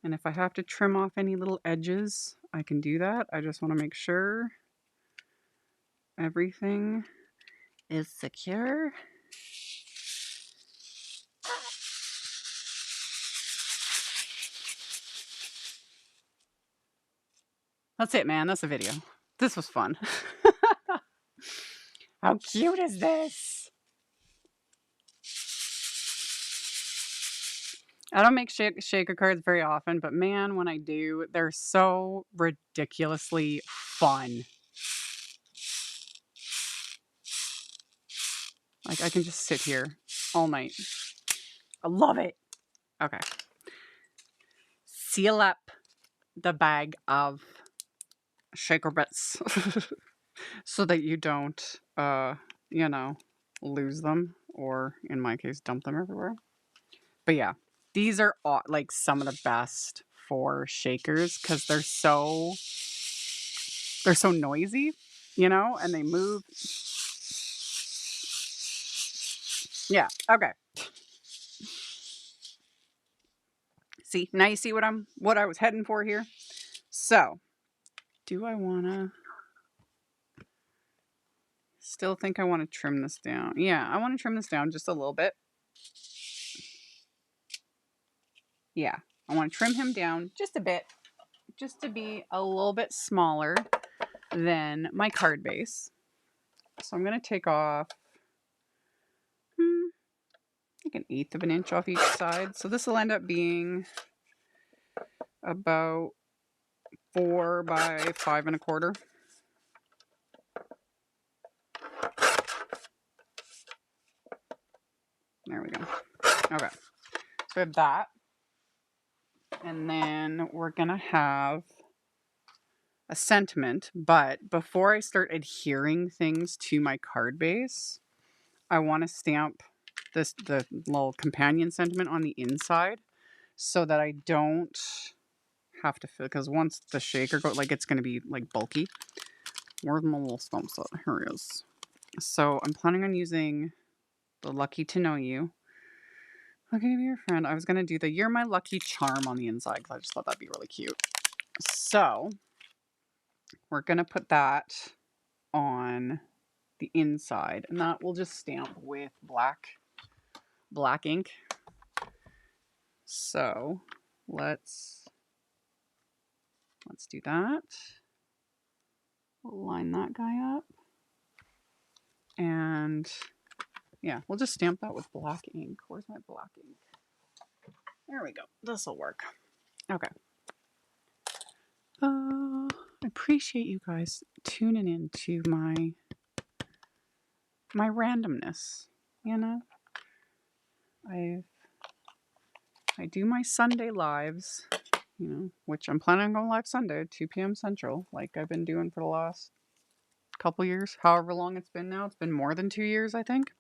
And if I have to trim off any little edges, I can do that. I just want to make sure everything is secure. That's it, man. That's the video. This was fun. How cute is this? I don't make shaker cards very often, but man, when I do, they're so ridiculously fun. Like, I can just sit here all night. I love it. Okay. Seal up the bag of shaker bits so that you don't, you know, lose them, or in my case, dump them everywhere. But yeah, these are like some of the best for shakers because they're so noisy, you know, and they move. Yeah. Okay. See, now you see what I was heading for here. So, do I want to still think I want to trim this down? Yeah, I want to trim this down just a little bit. Yeah, I want to trim him down just a bit, just to be a little bit smaller than my card base. So I'm going to take off like 1/8 of an inch off each side. So this will end up being about 4 by 5 1/4. There we go. Okay. So we have that. And then we're going to have a sentiment. But before I start adhering things to my card base, I want to stamp the little companion sentiment on the inside so that I don't have to fill, because once the shaker goes, like, it's going to be like bulky. Where's my little stump set? Here it is. So I'm planning on using the Lucky to Know You. Lucky to be your friend. I was going to do the You're My Lucky Charm on the inside because I just thought that'd be really cute. So we're going to put that on the inside, and that will just stamp with black ink. So let's do that. We'll line that guy up. And yeah, we'll just stamp that with black ink. Where's my black ink? There we go. This will work. Okay. I appreciate you guys tuning in to my randomness. You know, I do my Sunday lives, you know, which I'm planning on going live Sunday at 2 p.m. Central, like I've been doing for the last couple years, however long it's been now. It's been more than 2 years, I think.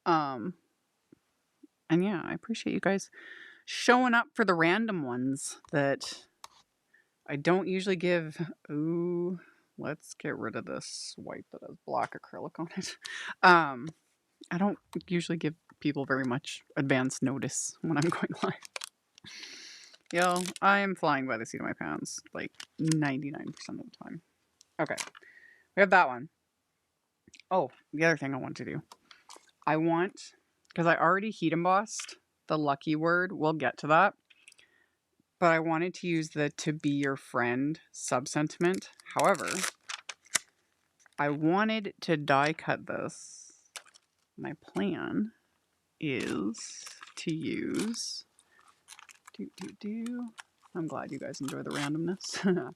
And yeah, I appreciate you guys showing up for the random ones that I don't usually give. Ooh, let's get rid of this white that has black acrylic on it. I don't usually give people very much advance notice when I'm going live. Yo, I am flying by the seat of my pants like 99% of the time. Okay, we have that one. Oh, the other thing I want to do. I want, because I already heat embossed the lucky word. We'll get to that. But I wanted to use the "to be your friend" sub-sentiment. However, I wanted to die cut this. My plan is to use... I'm glad you guys enjoy the randomness.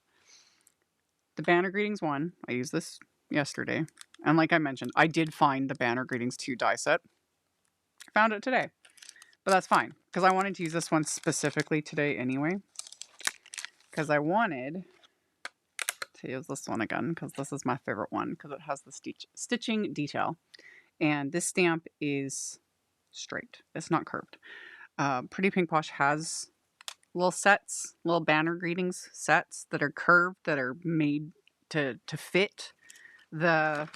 The Banner Greetings one, I used this yesterday. And like I mentioned, I did find the Banner Greetings 2 die set. Found it today. But that's fine, because I wanted to use this one specifically today anyway. Because I wanted to use this one again, because this is my favorite one, because it has the stitching detail. And this stamp is straight. It's not curved. Pretty Pink Posh has little sets, little Banner Greetings sets that are curved, that are made to fit the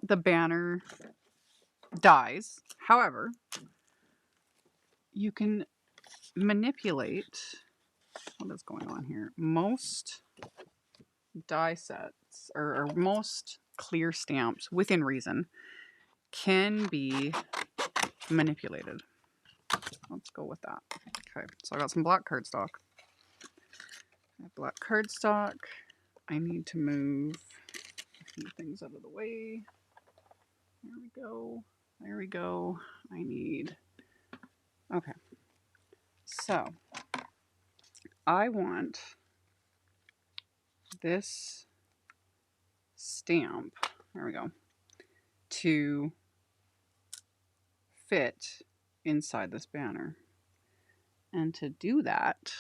banner dies. However, you can manipulate what is going on here. Most die sets or most clear stamps within reason can be manipulated. Let's go with that. Okay, so I got some black cardstock. Black cardstock. I need to move a few things out of the way. There we go. There we go. I need... Okay. So, I want this stamp, there we go, to fit inside this banner. And to do that,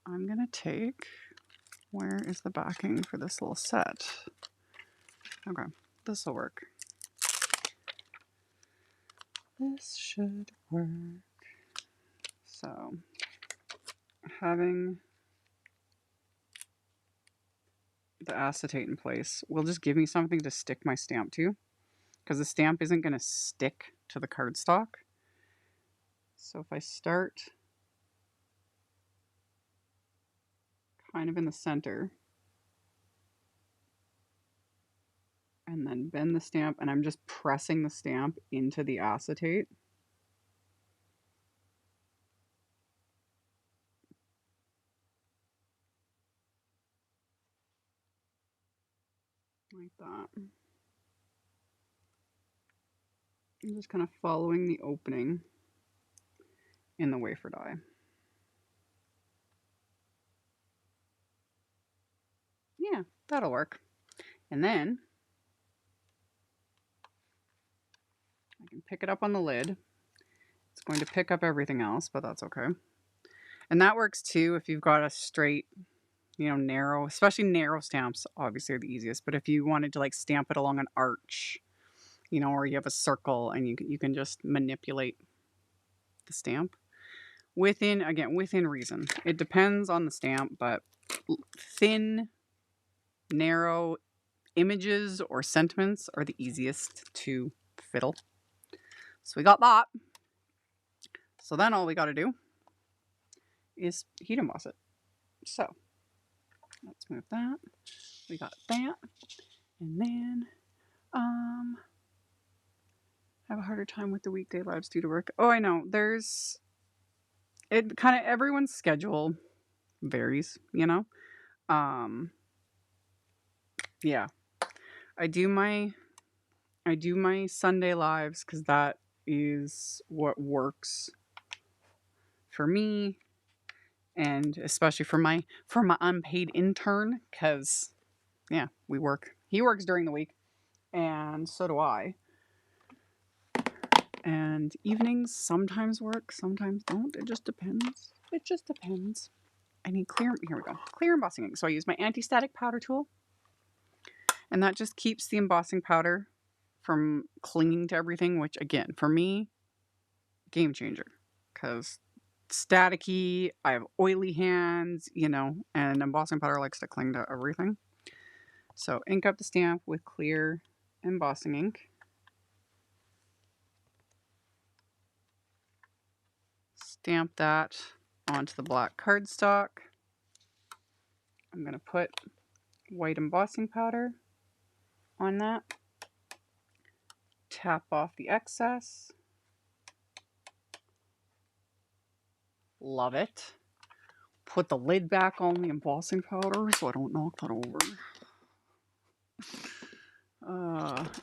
I'm going to take... Where is the backing for this little set? Okay, this will work. This should work. So, having the acetate in place will just give me something to stick my stamp to, because the stamp isn't going to stick to the cardstock. So if I start kind of in the center and then bend the stamp, and I'm just pressing the stamp into the acetate, like that. I'm just kind of following the opening in the wafer die. Yeah, that'll work. And then I can pick it up on the lid. It's going to pick up everything else, but that's okay. And that works too if you've got a straight, you know, narrow, especially narrow stamps obviously are the easiest, but if you wanted to like stamp it along an arch, you know, or you have a circle and you can just manipulate the stamp within reason. It depends on the stamp, but thin, narrow images or sentiments are the easiest to fiddle. So we got that. So then all we got to do is heat emboss it. So let's move that. We got that. And then I have a harder time with the weekday lives due to work. Oh, I know. It kind of, everyone's schedule varies, you know? Yeah. I do my Sunday lives because that is what works for me, and especially for my unpaid intern, because yeah, we work. He works during the week, and so do I. And evenings sometimes work, sometimes don't. It just depends. It just depends. I need clear. Here we go. Clear embossing ink. So I use my anti-static powder tool, and that just keeps the embossing powder from clinging to everything, which again, for me, game changer, because staticky, I have oily hands, you know, and embossing powder likes to cling to everything. So ink up the stamp with clear embossing ink. stamp that onto the black cardstock. I'm going to put white embossing powder on that. Tap off the excess. Love it. Put the lid back on the embossing powder so I don't knock that over.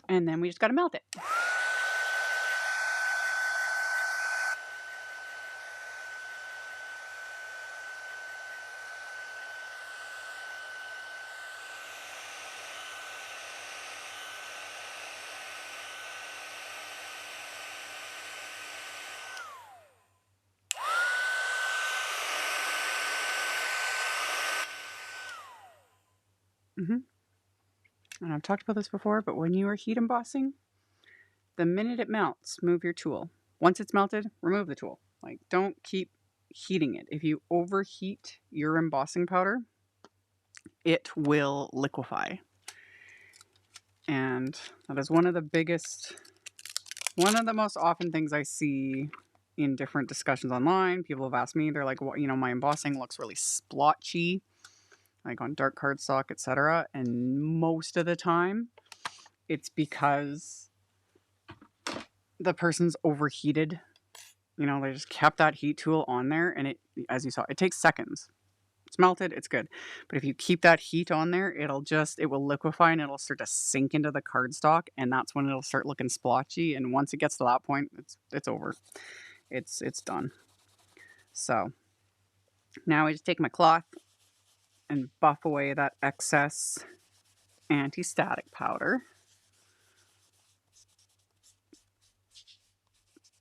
And then we just got to melt it. And I've talked about this before, but when you are heat embossing, the minute it melts, move your tool. Once it's melted, remove the tool. Like, don't keep heating it. If you overheat your embossing powder, it will liquefy. And that is one of the most often things I see in different discussions online. People have asked me, they're like, well, you know, my embossing looks really splotchy, like on dark cardstock, etc. And most of the time, it's because the person's overheated. You know, they just kept that heat tool on there, and it, as you saw, it takes seconds. It's melted, it's good. But if you keep that heat on there, it will liquefy and it'll start to sink into the cardstock, and that's when it'll start looking splotchy. And once it gets to that point, it's over. It's done. So now I just take my cloth and buff away that excess anti-static powder.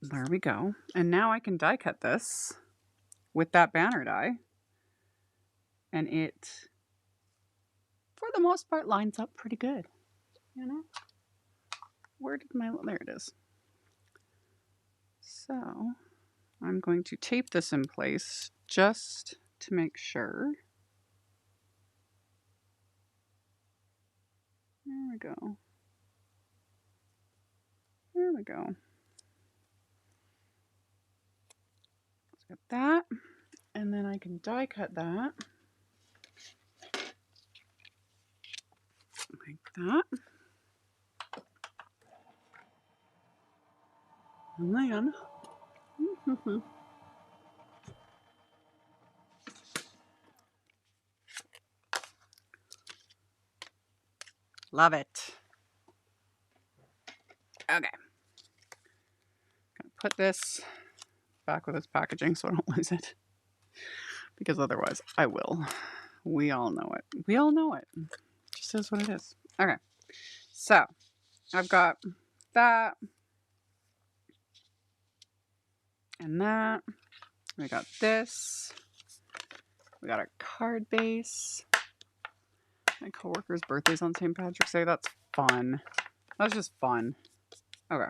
There we go. And now I can die cut this with that banner die. And it, for the most part, lines up pretty good. You know? There it is. So I'm going to tape this in place just to make sure. There we go. There we go. Let's get that. And then I can die cut that. Like that. And then love it. Okay. Gonna put this back with its packaging so I don't lose it. Because otherwise I will. We all know it. We all know it. Just is what it is. Okay. So I've got that. And that. We got this. We got our card base. My coworker's birthday's on St. Patrick's Day. That's fun. That's just fun. Okay.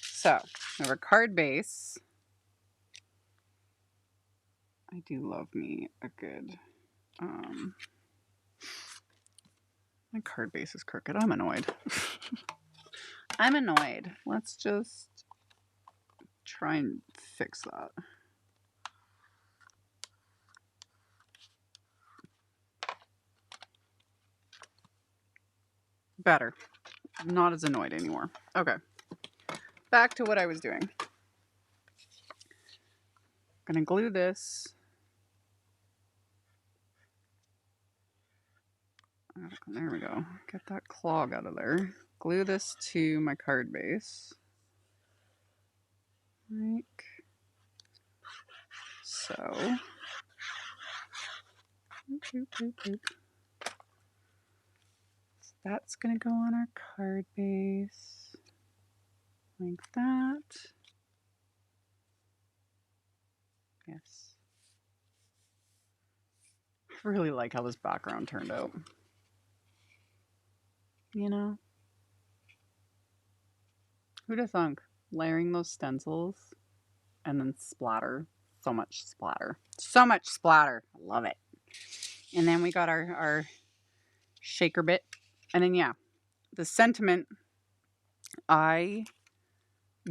So, we have our card base. I do love me a good... my card base is crooked. I'm annoyed. I'm annoyed. Let's just try and fix that. Better. I'm not as annoyed anymore. Okay. Back to what I was doing. I'm gonna glue this. There we go. Get that clog out of there. Glue this to my card base. Like so. That's gonna go on our card base. Like that. Yes. I really like how this background turned out. You know? Who'd have thunk? Layering those stencils and then splatter. So much splatter. So much splatter. I love it. And then we got our shaker bit. And then, yeah, the sentiment, I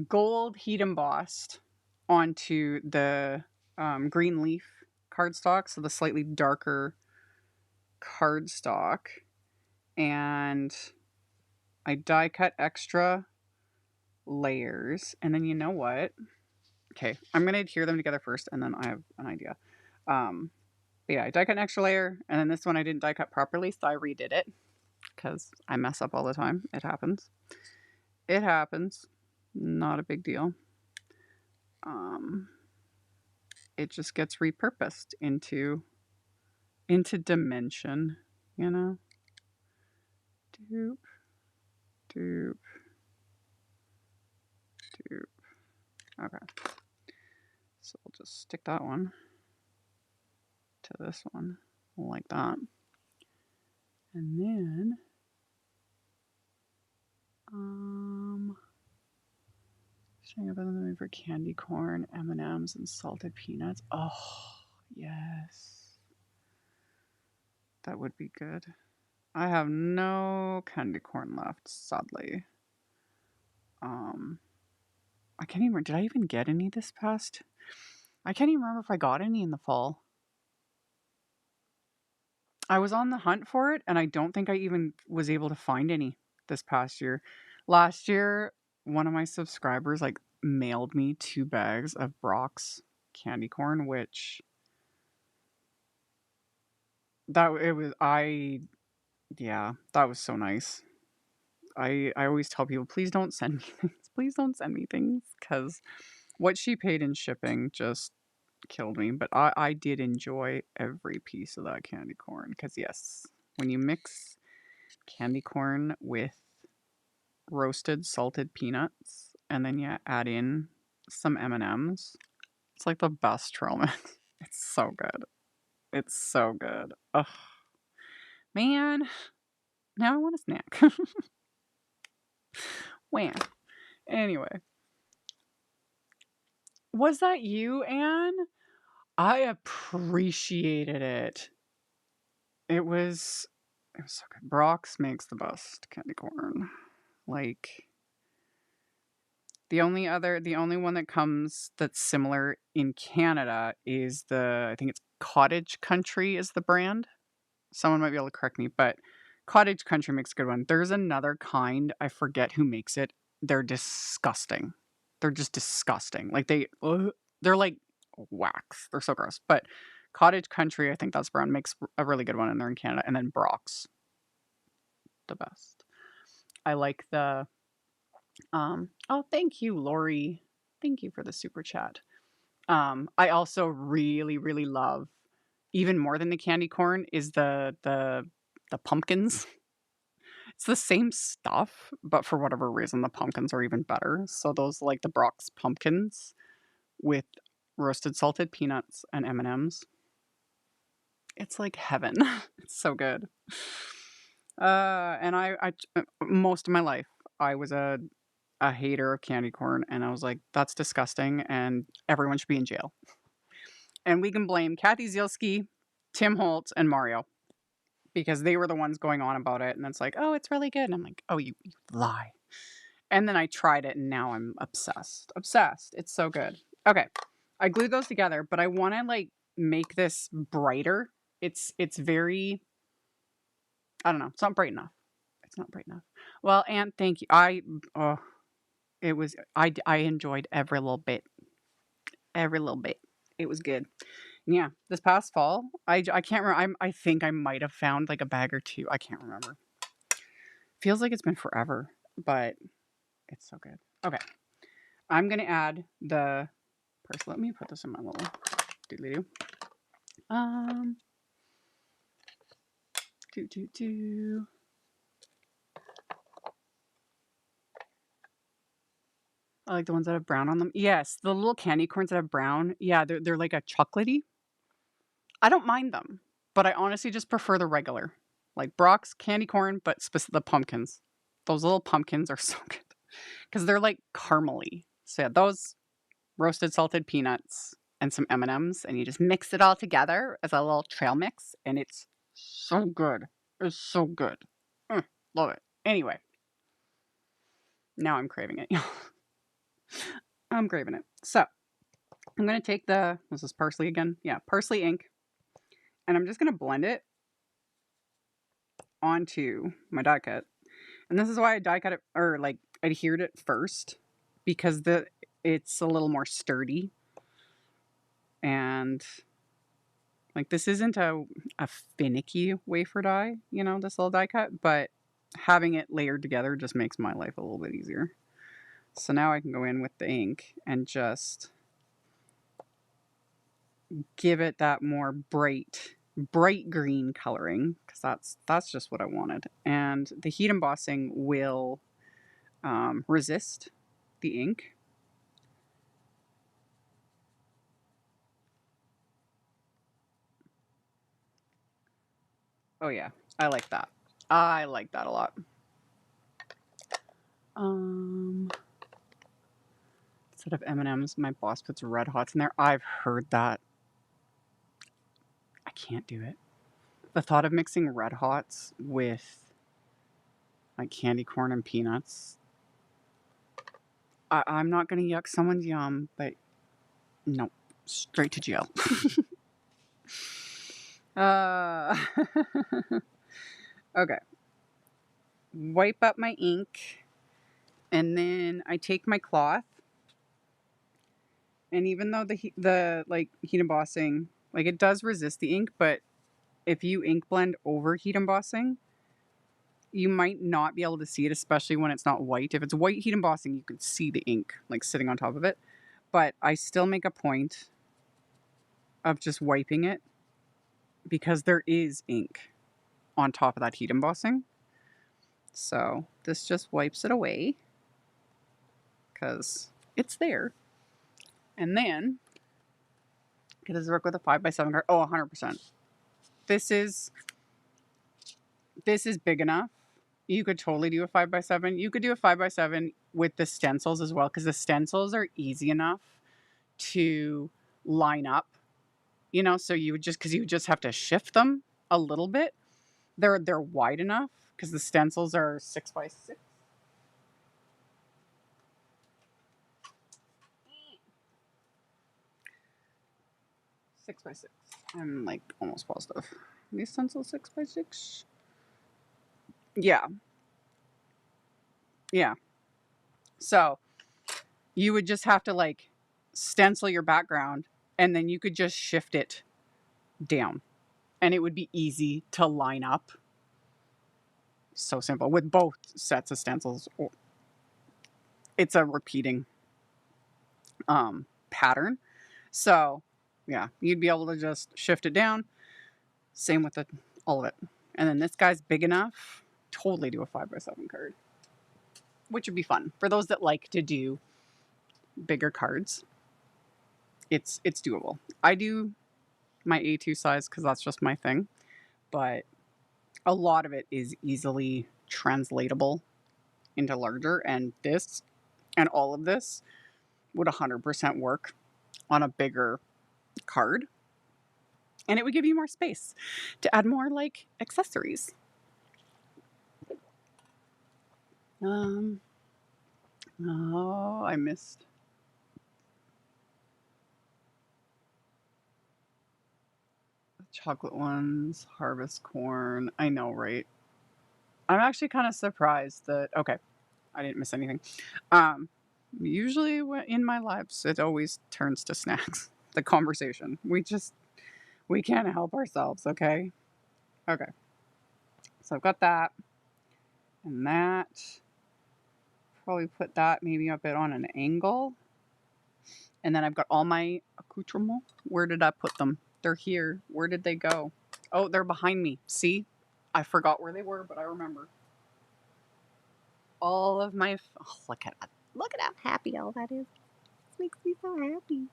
gold heat embossed onto the green leaf cardstock, so the slightly darker cardstock, and I die cut extra layers, and then you know what? Okay, I'm going to adhere them together first, and then I have an idea. But yeah, I die cut an extra layer, and then this one I didn't die cut properly, so I redid it because I mess up all the time. It happens. It happens. Not a big deal. It just gets repurposed into dimension, you know? Doop, doop, doop. Okay. So we'll just stick that one to this one like that. And then showing up in the movie for candy corn, M&Ms, and salted peanuts. Oh, yes. That would be good. I have no candy corn left, sadly. I can't even, did I even get any this past? I can't even remember if I got any in the fall. I was on the hunt for it, and I don't think I even was able to find any this past year. Last year, one of my subscribers like mailed me 2 bags of Brock's candy corn, which that was so nice. I always tell people, please don't send me things. Please don't send me things, because what she paid in shipping just killed me. But I did enjoy every piece of that candy corn, because yes, when you mix candy corn with roasted salted peanuts and then you add in some M&Ms, it's like the best trail mix. It's so good. It's so good. Ugh. Man, now I want a snack. Wham. Anyway. Was that you, Anne? I appreciated it. It was so good. Brock's makes the best candy corn. Like, the only one that comes that's similar in Canada is I think it's Cottage Country is the brand. Someone might be able to correct me, but Cottage Country makes a good one. There's another kind, I forget who makes it. They're disgusting. They're just disgusting. Like they're like wax. They're so gross. But Cottage Country, I think that's brand, makes a really good one, and they're in Canada. And then Brock's, the best. I like the oh, thank you, Lori. Thank you for the super chat. I also really, really love, even more than the candy corn, is the pumpkins. It's the same stuff, but for whatever reason, the pumpkins are even better. So those, like the Brock's pumpkins with roasted salted peanuts and M&Ms. It's like heaven. It's so good. And I most of my life, I was a hater of candy corn, and I was like, that's disgusting, and everyone should be in jail. And we can blame Kathy Zielski, Tim Holtz, and Mario, because they were the ones going on about it. And it's like, oh, it's really good. And I'm like, oh, you lie. And then I tried it, and now I'm obsessed. Obsessed. It's so good. Okay. I glued those together, but I want to like make this brighter. It's very, I don't know. It's not bright enough. It's not bright enough. Well, Anne, thank you. I enjoyed every little bit. Every little bit. It was good. Yeah, this past fall, I can't remember. I think I might have found like a bag or 2. I can't remember. Feels like it's been forever, but it's so good. Okay, I'm gonna add the Let me put this in my little doodly doo. I like the ones that have brown on them. Yes, the little candy corns that have brown. Yeah, they're like a chocolatey. I don't mind them, but I honestly just prefer the regular, like Brock's candy corn, but the pumpkins. Those little pumpkins are so good because they're like caramely. So yeah, those roasted salted peanuts and some M&Ms, and you just mix it all together as a little trail mix, and it's so good. It's so good. Love it. Anyway, now I'm craving it. I'm craving it. So I'm going to take this is parsley again. Yeah, parsley ink. And I'm just going to blend it onto my die cut. And this is why I die cut it, or like adhered it first, because it's a little more sturdy. And like this isn't a finicky wafer die, this little die cut, but having it layered together just makes my life a little bit easier. So now I can go in with the ink and just give it that more bright green coloring, because that's just what I wanted. And the heat embossing will resist the ink. Oh yeah, I like that. I like that a lot. Instead of M&Ms, my boss puts Red Hots in there. I've heard that. I can't do it. The thought of mixing Red Hots with like candy corn and peanuts. I'm not gonna yuck someone's yum, but no, straight to jail. Okay. Wipe up my ink, and then I take my cloth. And even though the like heat embossing, like it does resist the ink, but if you ink blend over heat embossing, you might not be able to see it, especially when it's not white. If it's white heat embossing, you can see the ink like sitting on top of it. But I still make a point of just wiping it because there is ink on top of that heat embossing. So this just wipes it away because it's there. And then, does it work with a 5x7 card? Oh, 100%. This is big enough. You could totally do a 5x7. You could do a 5x7 with the stencils as well, because the stencils are easy enough to line up, so you would just have to shift them a little bit. They're wide enough because the stencils are 6x6. 6x6. I'm like almost positive. These stencils 6x6. Yeah. Yeah. So you would just have to like stencil your background, and then you could just shift it down, and it would be easy to line up. So simple with both sets of stencils. It's a repeating pattern. So yeah, you'd be able to just shift it down. Same with all of it. And then this guy's big enough. Totally do a 5x7 card, which would be fun for those that like to do bigger cards. It's doable. I do my A2 size because that's just my thing, but a lot of it is easily translatable into larger, and all of this would 100% work on a bigger card, and it would give you more space to add more like accessories. Oh, I missed. The chocolate ones, harvest corn. I know, right? I'm actually kind of surprised that, okay, I didn't miss anything. Usually in my lives, it always turns to snacks. The conversation. We can't help ourselves, okay? Okay. So I've got that and that. Probably put that maybe a bit on an angle. And then I've got all my accoutrements. Where did I put them? They're here. Where did they go? Oh, they're behind me. See? I forgot where they were, but I remember. All of my... Oh, look at how happy all that is. This makes me so happy.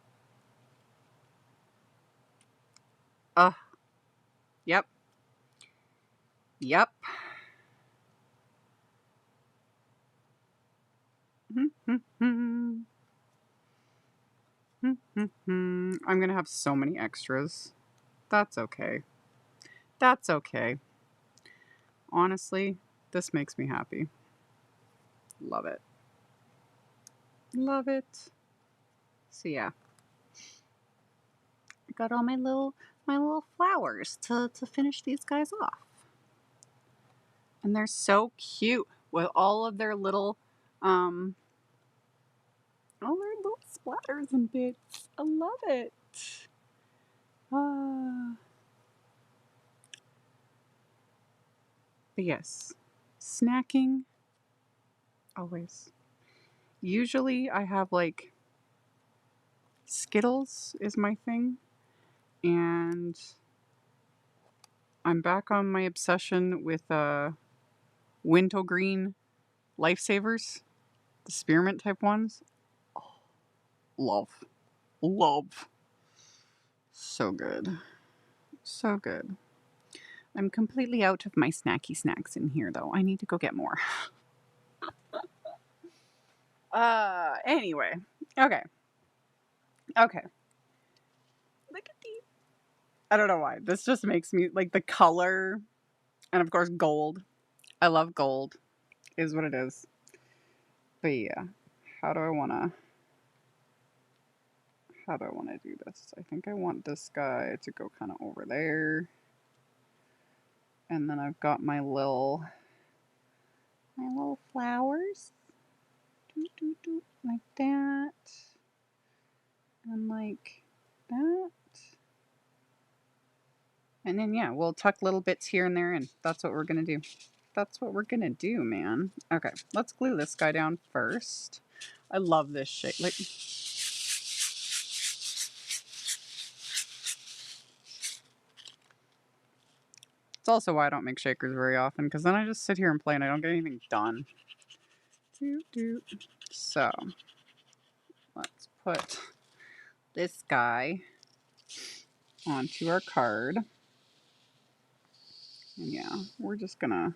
Yep. Yep. I'm going to have so many extras. That's okay. That's okay. Honestly, this makes me happy. Love it. Love it. So yeah. I got all my little flowers to finish these guys off. And they're so cute with all of their little all their little splatters and bits. I love it. But yes, snacking always. Usually I have like Skittles is my thing, and I'm back on my obsession with wintergreen lifesavers, the spearmint type ones. Oh, love. So good. So good. I'm completely out of my snacky snacks in here though. I need to go get more. Anyway. Okay. Look at these. I don't know why. This just makes me like the color, and of course gold. I love gold is what it is. But yeah, how do I want to do this? I think I want this guy to go kind of over there. And then I've got my little flowers. Like that. And like that. And then yeah, we'll tuck little bits here and there, and that's what we're gonna do. That's what we're gonna do, man. Okay, let's glue this guy down first. I love this shape. Like, it's also why I don't make shakers very often, because then I just sit here and play and I don't get anything done. So, let's put this guy onto our card. And yeah, we're just gonna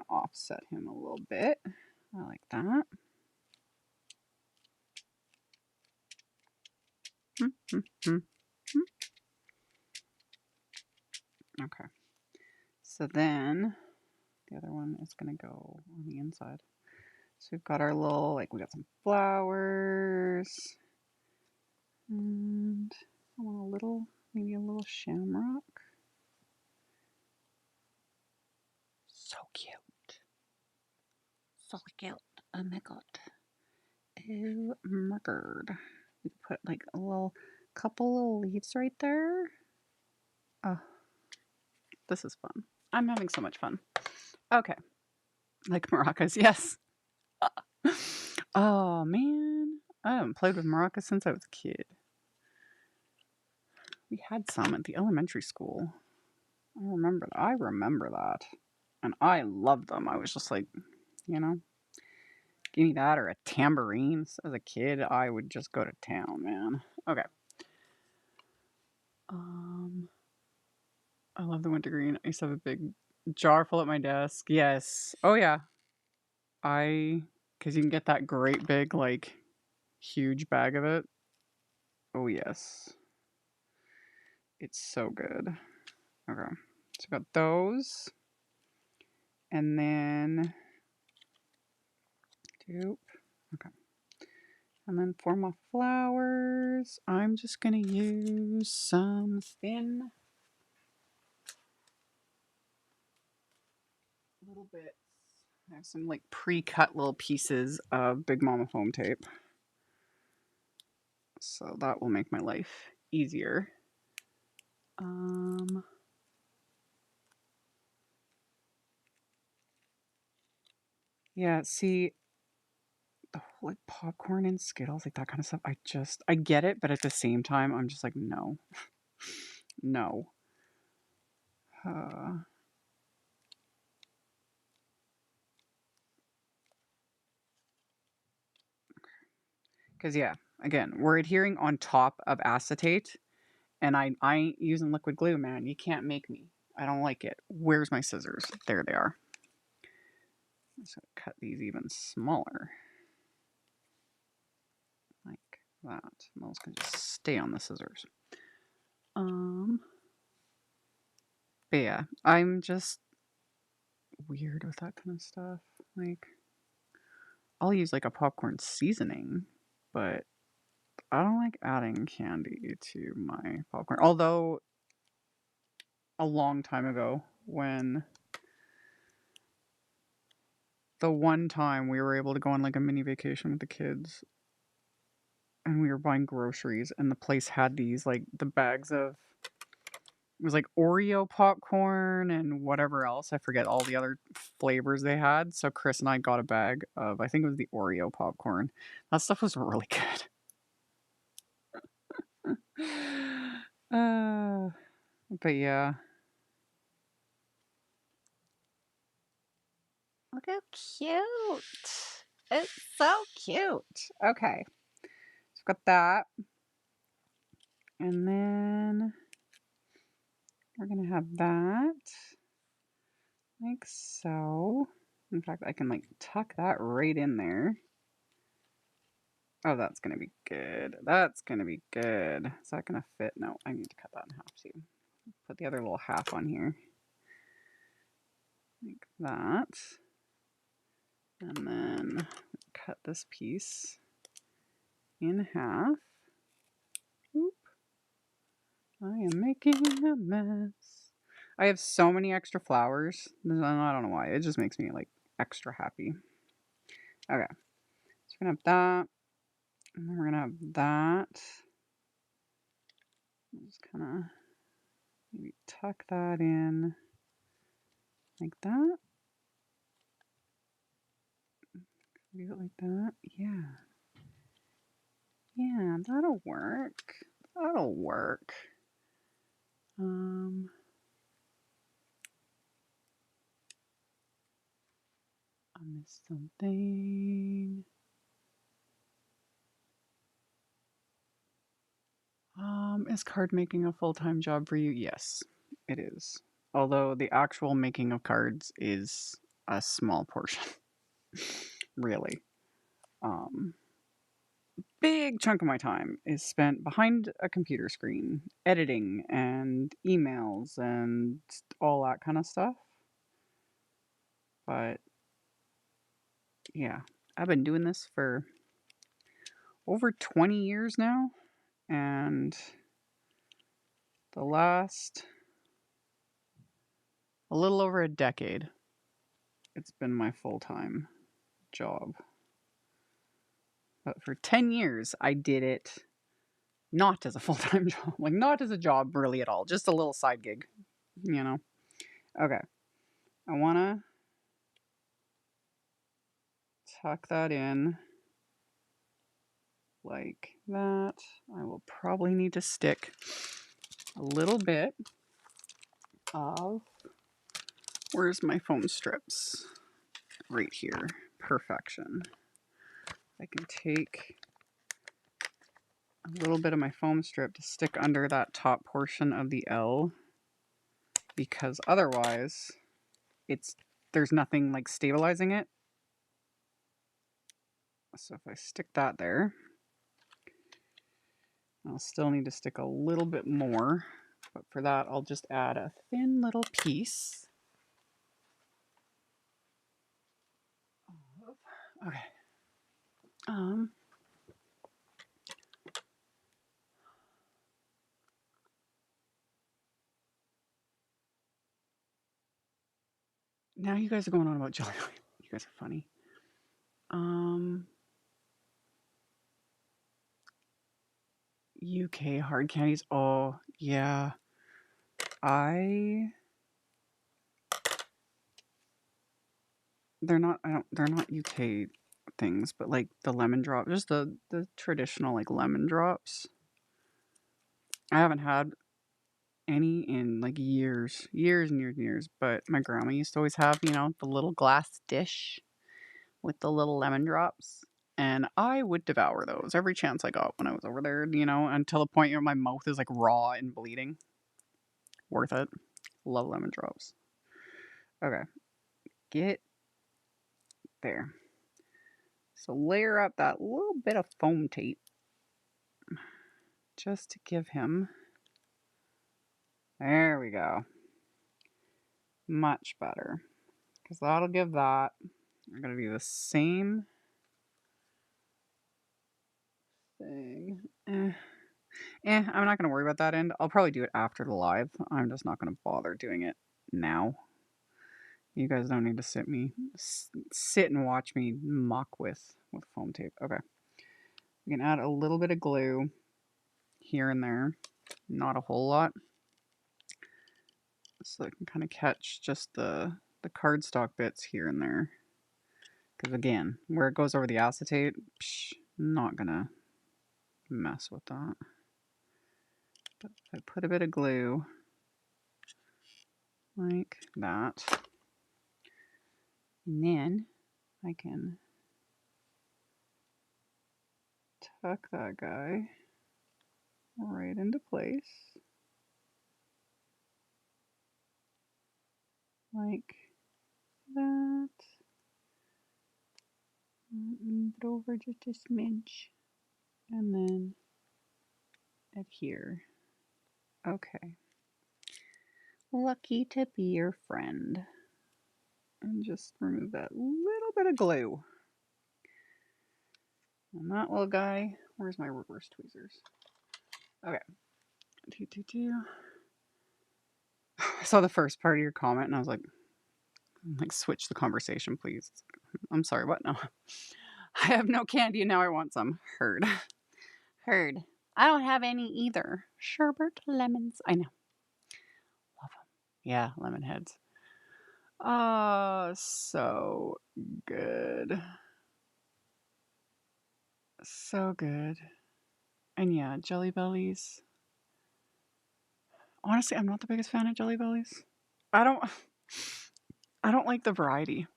offset him a little bit. I like that. Okay. So then the other one is going to go on the inside. So we've got our little, like, we got some flowers. And I want a little, maybe a little shamrock. So cute. So cute. Oh my god. Oh my god. We put like a couple little leaves right there. Oh, this is fun. I'm having so much fun. Okay. Like maracas, yes. Oh man. I haven't played with maracas since I was a kid. We had some at the elementary school. I remember that. And I loved them. I was just like, you know, give me that or a tambourine. So as a kid, I would just go to town, man. Okay. I love the wintergreen. I used to have a big jar full at my desk. Yes. Oh yeah. Because you can get that great big, like, huge bag of it. Oh yes. It's so good. Okay. So I got those. And then okay. And then for my flowers, I'm just gonna use some thin little bits. I have some like pre-cut little pieces of Big Mama foam tape. So that will make my life easier. Yeah, see, the whole like popcorn and Skittles, like that kind of stuff, I get it, but at the same time, I'm just like, no. No. Because yeah, again, we're adhering on top of acetate, and I ain't using liquid glue, man. You can't make me. I don't like it. Where's my scissors? There they are. I'm just gonna cut these even smaller. Like that. Those can just stay on the scissors. But yeah, I'm just weird with that kind of stuff. Like, I'll use like a popcorn seasoning, but I don't like adding candy to my popcorn. Although, a long time ago, when the one time we were able to go on like a mini vacation with the kids and we were buying groceries and the place had these like the bags of it was like Oreo popcorn and whatever else. I forget all the other flavors they had. So Chris and I got a bag of, I think it was the Oreo popcorn. That stuff was really good. But yeah. Look how cute. It's so cute. Okay. So I've got that. And then we're going to have that. Like so. In fact, I can like tuck that right in there. Oh, that's going to be good. That's going to be good. Is that going to fit? No, I need to cut that in half too. Put the other little half on here. Like that. And then cut this piece in half. Oop. I am making a mess. I have so many extra flowers. I don't know why. It just makes me like extra happy. Okay. So we're going to have that. And then we're going to have that. Just kind of maybe tuck that in like that. Leave it like that. Yeah. Yeah, that'll work. That'll work. I missed something. Is card making a full-time job for you? Yes, it is. Although the actual making of cards is a small portion. Really. Big chunk of my time is spent behind a computer screen, editing and emails and all that kind of stuff. But yeah, I've been doing this for over 20 years now, and the last a little over a decade, it's been my full-time job. But for 10 years, I did it not as a full-time job, like not as a job really at all, just a little side gig, you know? Okay, I want to tuck that in like that. I will probably need to stick a little bit of, where's my foam strips? Right here. Perfection. I can take a little bit of my foam strip to stick under that top portion of the L, because otherwise there's nothing like stabilizing it. So if I stick that there, I'll still need to stick a little bit more, but for that I'll just add a thin little piece. Okay. Now you guys are going on about jelly. You guys are funny. UK hard candies. Oh, yeah. They're not UK things, but like the lemon drop, just the traditional like lemon drops. I haven't had any in like years and years and years, but my grandma used to always have, the little glass dish with the little lemon drops. And I would devour those every chance I got when I was over there, until the point where my mouth is like raw and bleeding. Worth it. Love lemon drops. Okay. Get there. So layer up that little bit of foam tape just to give him. There we go. Much better. Because that'll give that. We're going to do the same thing. I'm not going to worry about that end. I'll probably do it after the live. I'm just not going to bother doing it now. You guys don't need to sit and watch me muck with foam tape. Okay. We can add a little bit of glue here and there. Not a whole lot. So I can kind of catch just the cardstock bits here and there. Because again, where it goes over the acetate, not going to mess with that. But if I put a bit of glue like that, and then I can tuck that guy right into place. Like that. Move it over just a smidge. And then adhere. Okay. Lucky to be your friend. And just remove that little bit of glue. And that little guy, where's my reverse tweezers? Okay. I saw the first part of your comment and I was like, switch the conversation, please. I'm sorry, what? No. I have no candy and now I want some. Heard. Heard. I don't have any either. Sherbet lemons. I know. Love them. Yeah, lemon heads. So good. So good. And yeah, Jelly Bellies. Honestly, I'm not the biggest fan of Jelly Bellies. I don't like the variety.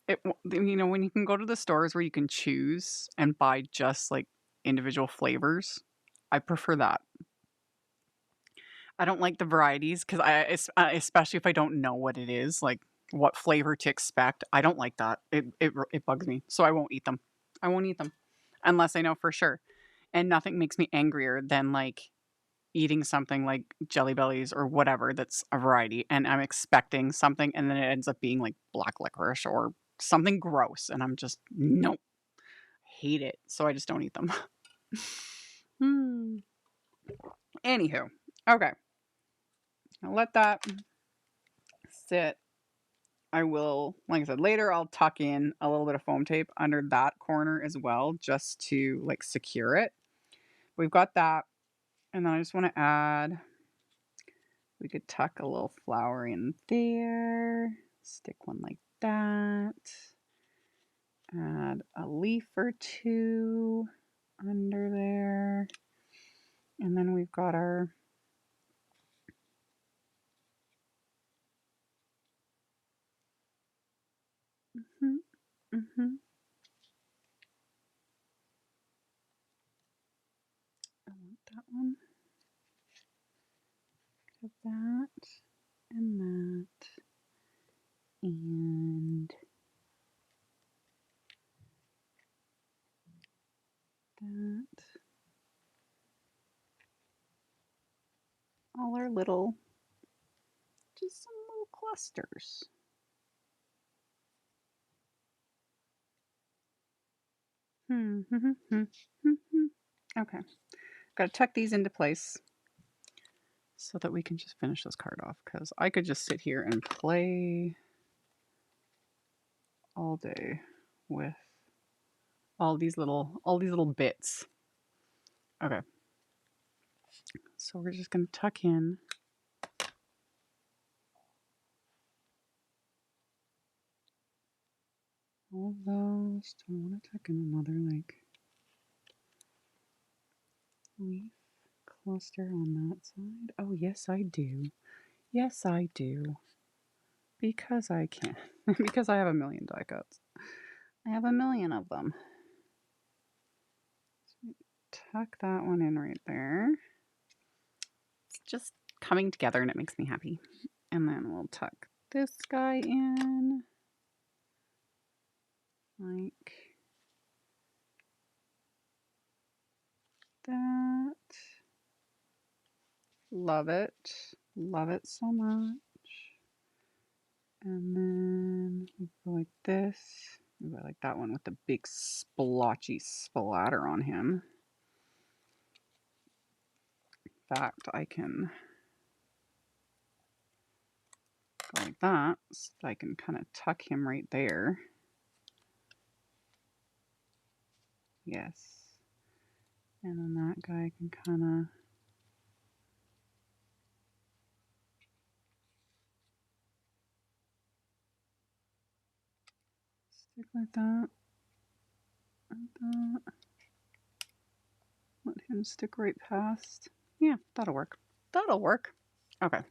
You know, when you can go to the stores where you can choose and buy just like individual flavors, I prefer that. I don't like the varieties because especially if I don't know what it is, like what flavor to expect. I don't like that. It bugs me, so I won't eat them. I won't eat them unless I know for sure. And nothing makes me angrier than like eating something like Jelly Bellies or whatever that's a variety, and I'm expecting something, and then it ends up being like black licorice or something gross, and I'm just nope, hate it. So I just don't eat them. Anywho, okay. I'll let that sit. I will, like I said, later I'll tuck in a little bit of foam tape under that corner as well, just to like secure it. We've got that. And then I just want to add, we could tuck a little flower in there, stick one like that, add a leaf or two under there. And then we've got our I want that one. Have that and that and that. All our little, just some little clusters. Okay. Got to tuck these into place so that we can just finish this card off, because I could just sit here and play all day with all these little bits. Okay. So we're just going to tuck in all of those. Do I want to tuck in another like leaf cluster on that side? Oh, yes, I do. Yes, I do. Because I can. Because I have a million die cuts. I have a million of them. So tuck that one in right there. It's just coming together and it makes me happy. And then we'll tuck this guy in. Like that. Love it. Love it so much. And then we go like this. We go like that one with the big splotchy splatter on him. fact, I can go like that, so I can kind of tuck him right there. Yes. And then that guy can kind of stick like that. Like that. Let him stick right past. Yeah, that'll work. That'll work. Okay.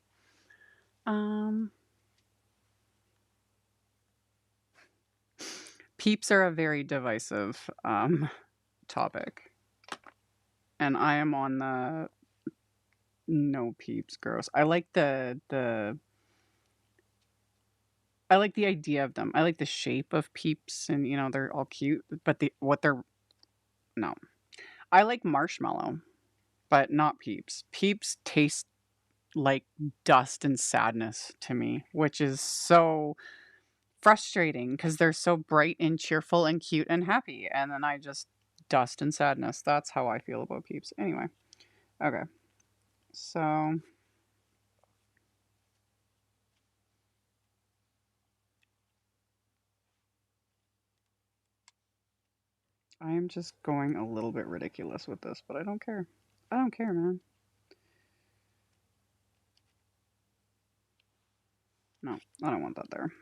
Peeps are a very divisive topic. And I am on the no peeps, gross. I like I like the idea of them. I like the shape of peeps and you know, they're all cute, but no. I like marshmallow, but not peeps. Peeps taste like dust and sadness to me, which is so frustrating because they're so bright and cheerful and cute and happy. And then I just dust and sadness. That's how I feel about peeps. Anyway, okay. So I am just going a little bit ridiculous with this, but I don't care. I don't care, man. No, I don't want that there.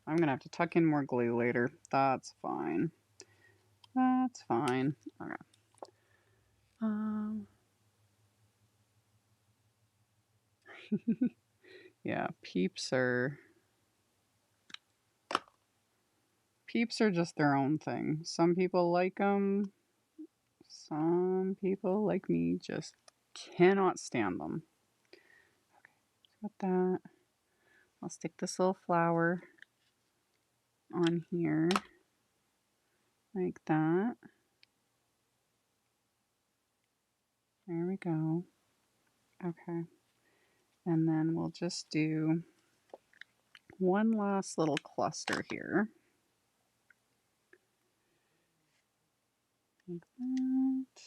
I'm gonna have to tuck in more glue later. That's fine. That's fine. Okay. Yeah, peeps are just their own thing. Some people like them. Some people like me just cannot stand them. Okay, got that. I'll stick this little flower on here like that. There we go. Okay. And then we'll just do one last little cluster here. Like that.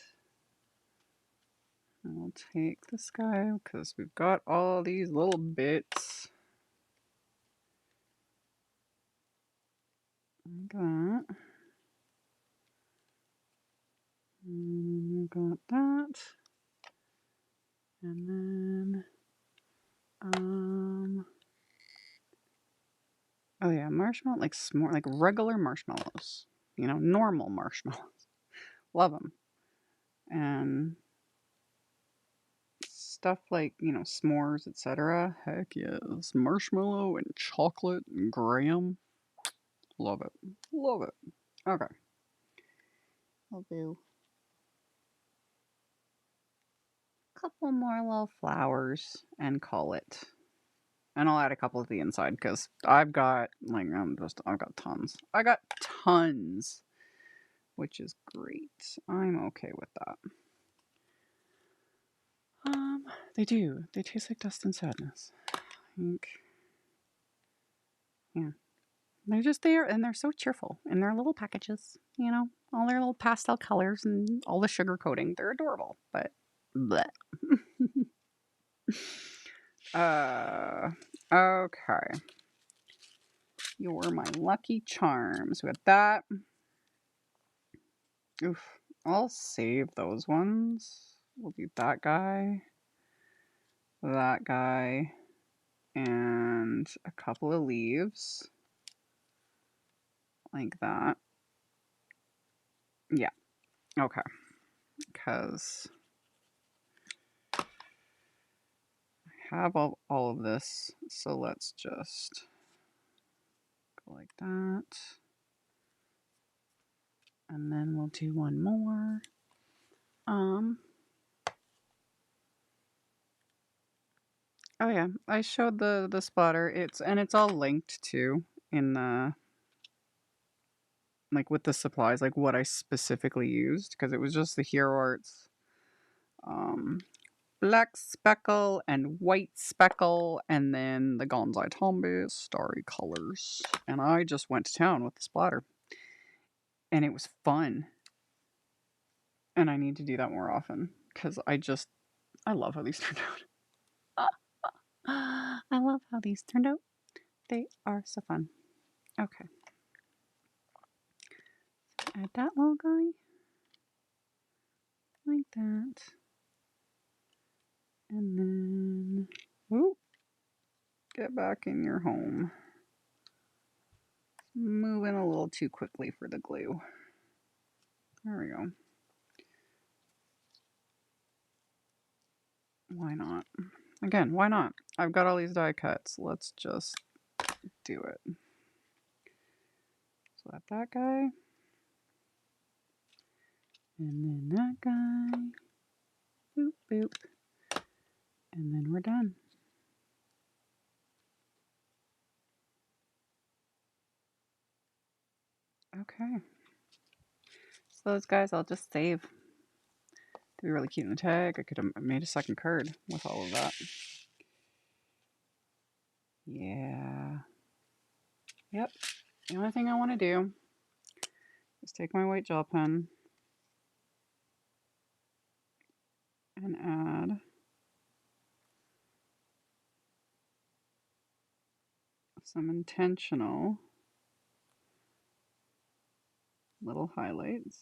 And we'll take this guy because we've got all these little bits. Like that. And we got that. And then, oh yeah, marshmallow, like s'more, like regular marshmallows. You know, normal marshmallows. Love them. And stuff like, you know, s'mores, etc. Heck yes. Marshmallow and chocolate and graham. Love it. Love it. Okay. I'll do a couple more little flowers and call it. And I'll add a couple to the inside because I've got, like, I've got tons. I got tons, which is great. I'm okay with that. They do. They taste like dust and sadness. I think. Yeah. They're just there and they're so cheerful in their little packages, you know, all their little pastel colors and all the sugar coating. They're adorable, but bleh. Okay. You're my lucky charms. With that. Oof. I'll save those ones. We'll do that guy, and a couple of leaves. Like that. Yeah. Okay. Because I have all of this. So let's just go like that. And then we'll do one more. Oh yeah, I showed the splatter. It's all linked too in the, like, with the supplies, like what I specifically used, because it was just the Hero Arts black speckle and white speckle, and then the Gansai Tambi starry colors. And I just went to town with the splatter. And it was fun. And I need to do that more often because I love how these turned out. I love how these turned out. They are so fun. Okay. Add that little guy. Like that. And then, whoop, get back in your home. Moving a little too quickly for the glue. There we go. Why not? Again, why not? I've got all these die cuts. Let's just do it. So that guy. And then that guy. Boop, boop. And then we're done. Okay. So those guys I'll just save. They'd be really cute in the tag. I could have made a second card with all of that. Yeah. Yep. The only thing I want to do is take my white gel pen and add some intentional little highlights.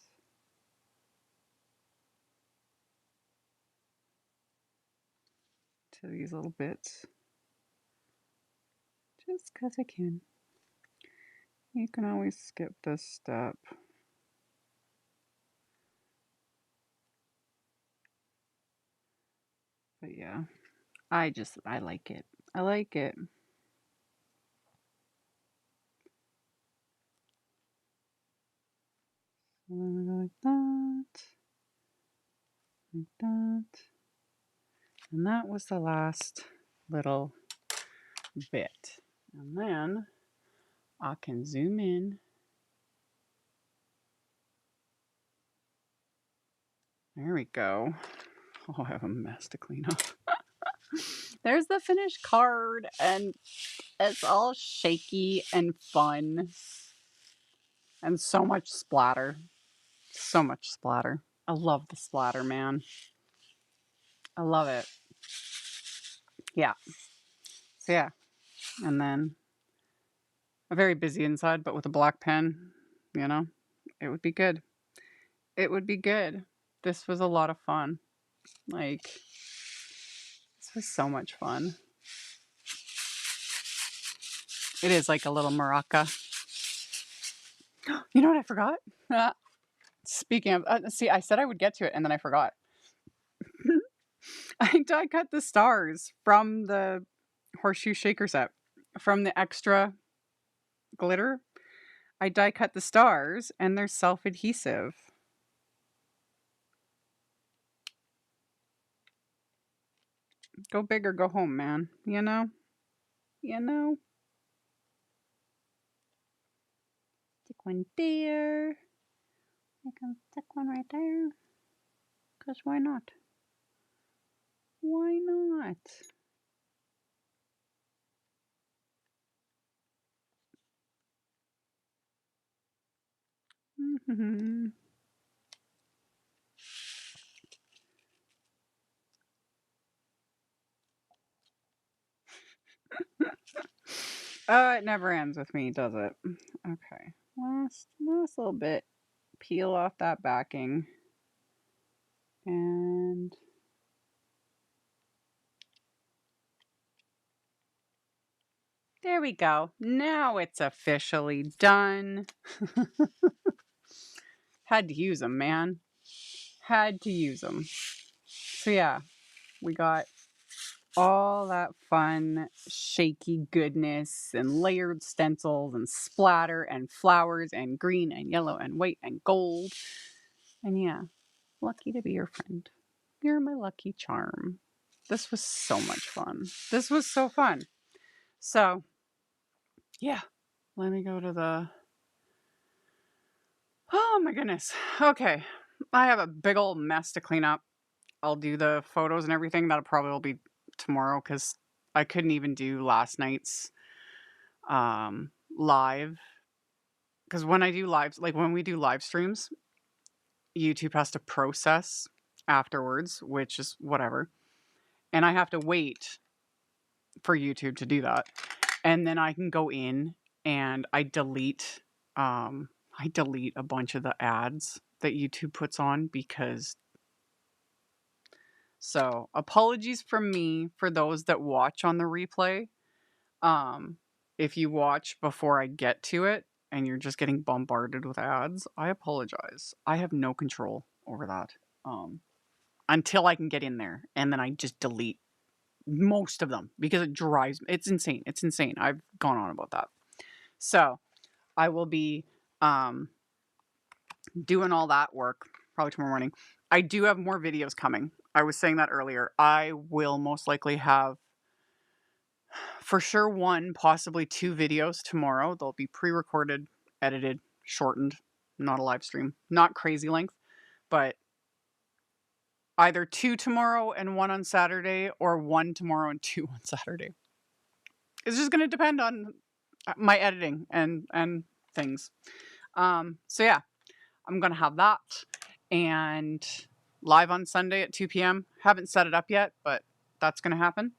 To these little bits. Just because I can. You can always skip this step. But yeah, I like it. I like it. Like that. Like that. And that was the last little bit. And then I can zoom in. There we go. Oh, I have a mess to clean up. There's the finished card, and it's all shaky and fun. And so much splatter. So much splatter. I love the splatter, man. I love it. Yeah. So yeah. And then a very busy inside, but with a black pen, you know, it would be good. It would be good. This was a lot of fun. Like, this was so much fun. It is like a little maraca. You know what I forgot? Speaking of, see, I said I would get to it and then I forgot. I die cut the stars from the Horseshoe shaker set. From the extra glitter, I die cut the stars and they're self-adhesive. Go big or go home, man. You know? You know? Stick one there. I can stick one right there. Because why not? Why not? Mm-hmm. It never ends with me, does it? Okay. Last little bit. Peel off that backing. And there we go. Now it's officially done. Had to use them, man. Had to use them. So yeah, we got all that fun, shaky goodness and layered stencils and splatter and flowers and green and yellow and white and gold. And yeah, lucky to be your friend. You're my lucky charm. This was so much fun. This was so fun. So, yeah, let me go to the... Oh my goodness. Okay, I have a big old mess to clean up. I'll do the photos and everything. That'll probably will be tomorrow because I couldn't even do last night's live. Because when I do lives, like when we do live streams, YouTube has to process afterwards, which is whatever. and I have to wait for YouTube to do that. And then I can go in and I delete a bunch of the ads that YouTube puts on because so apologies from me for those that watch on the replay. If you watch before I get to it and you're just getting bombarded with ads, I apologize. I have no control over that. Until I can get in there, and then I just delete most of them because it drives me. It's insane. It's insane. I've gone on about that. So I will be doing all that work probably tomorrow morning. I do have more videos coming. I was saying that earlier. I will most likely have for sure 1, possibly 2 videos tomorrow. They'll be pre-recorded, edited, shortened, not a live stream, not crazy length, but either 2 tomorrow and 1 on Saturday, or 1 tomorrow and 2 on Saturday. It's just going to depend on my editing and things. So yeah, I'm going to have that and live on Sunday at 2 p.m. Haven't set it up yet, but that's going to happen.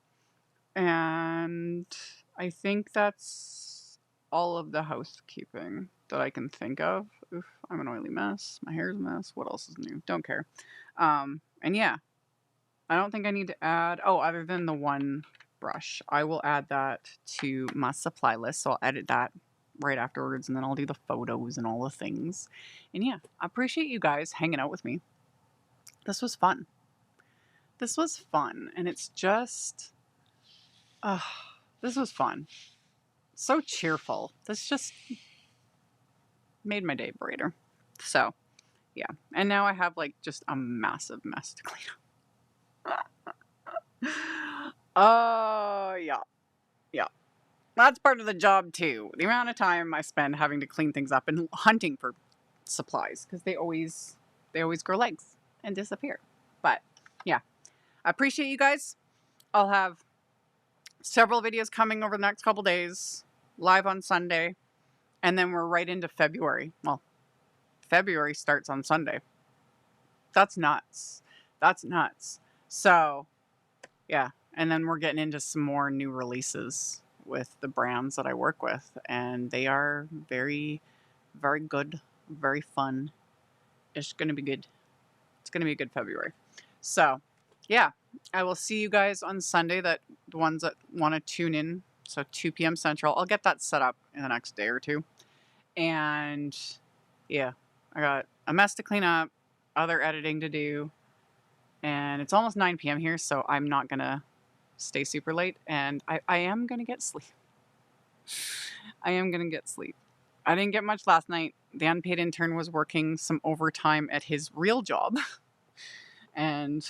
And I think that's all of the housekeeping that I can think of. Oof, I'm an oily mess. My hair's a mess. What else is new? Don't care. And yeah, I don't think I need to add, other than the one brush. I will add that to my supply list. So I'll edit that right afterwards, and then I'll do the photos and all the things. And yeah, I appreciate you guys hanging out with me. This was fun. This was fun. And it's just, this was fun. So cheerful. This just made my day brighter. So yeah. And now I have like just a massive mess to clean up. Oh, yeah. Yeah. That's part of the job too. The amount of time I spend having to clean things up and hunting for supplies because they always grow legs and disappear. But yeah, I appreciate you guys. I'll have several videos coming over the next couple days, live on Sunday, and then we're right into February. Well, February starts on Sunday. That's nuts. That's nuts. So yeah, and then we're getting into some more new releases with the brands that I work with, and they are very, very good, very fun. It's going to be good. It's going to be a good February. So, yeah, I will see you guys on Sunday, the ones that want to tune in. So 2 p.m. Central. I'll get that set up in the next day or two. And yeah, I got a mess to clean up, other editing to do, and it's almost 9 p.m. here, so I'm not going to stay super late, and I am going to get sleep. I am going to get sleep. I didn't get much last night. The unpaid intern was working some overtime at his real job. And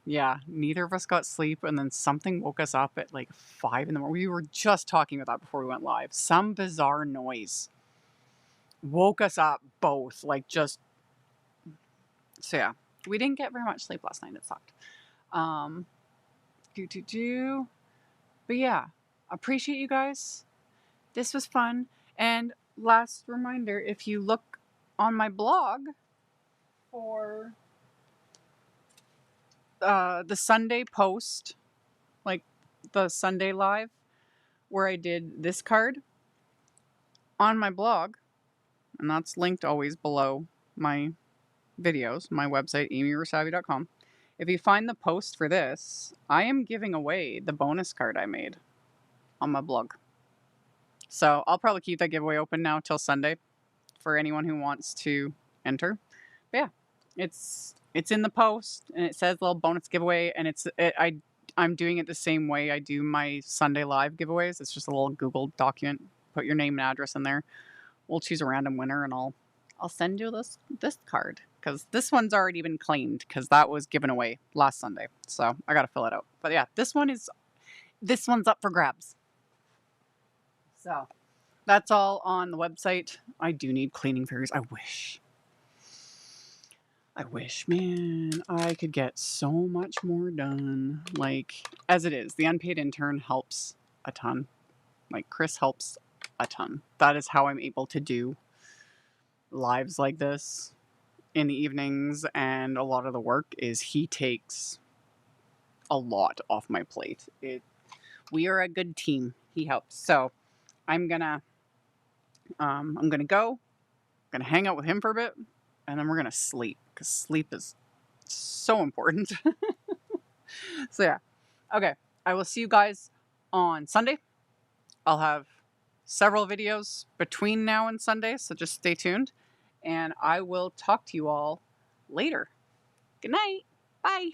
yeah, neither of us got sleep, and then something woke us up at like 5 in the morning. We were just talking about that before we went live. Some bizarre noise woke us up both, like just... So yeah, we didn't get very much sleep last night. It sucked. But yeah, appreciate you guys. This was fun. And last reminder, if you look on my blog for the Sunday post, like the Sunday live, where I did this card on my blog, and that's linked always below my videos, my website, amyrsavvy.com. If you find the post for this, I am giving away the bonus card I made on my blog. So I'll probably keep that giveaway open now till Sunday for anyone who wants to enter. But yeah, it's in the post, and it says little bonus giveaway, and I'm doing it the same way I do my Sunday live giveaways. It's just a little Google document. Put your name and address in there. We'll choose a random winner, and I'll send you this card, because this one's already been claimed because that was given away last Sunday. So I got to fill it out. But yeah, this one's up for grabs. So that's all on the website. I do need cleaning fairies. I wish, man, I could get so much more done. Like, as it is, the unpaid intern helps a ton. Like, Chris helps a ton. That is how I'm able to do lives like this in the evenings, and a lot of the work is he takes a lot off my plate. We are a good team. He helps. So I'm gonna go. I'm gonna hang out with him for a bit, and then we're gonna sleep because sleep is so important. So yeah. Okay. I will see you guys on Sunday. I'll have several videos between now and Sunday, so just stay tuned. And I will talk to you all later. Good night. Bye.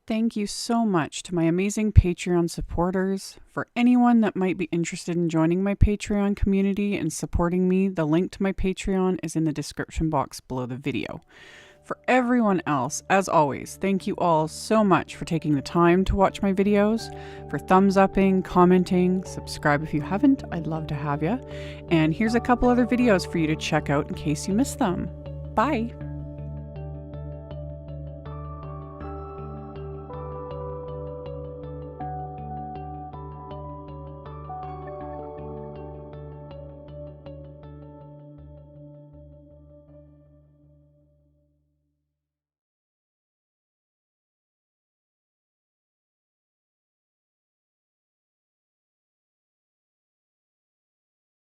Thank you so much to my amazing Patreon supporters. For anyone that might be interested in joining my Patreon community and supporting me, the link to my Patreon is in the description box below the video. For everyone else, as always, thank you all so much for taking the time to watch my videos, for thumbs upping, commenting, subscribe if you haven't, I'd love to have you. And here's a couple other videos for you to check out in case you missed them. Bye!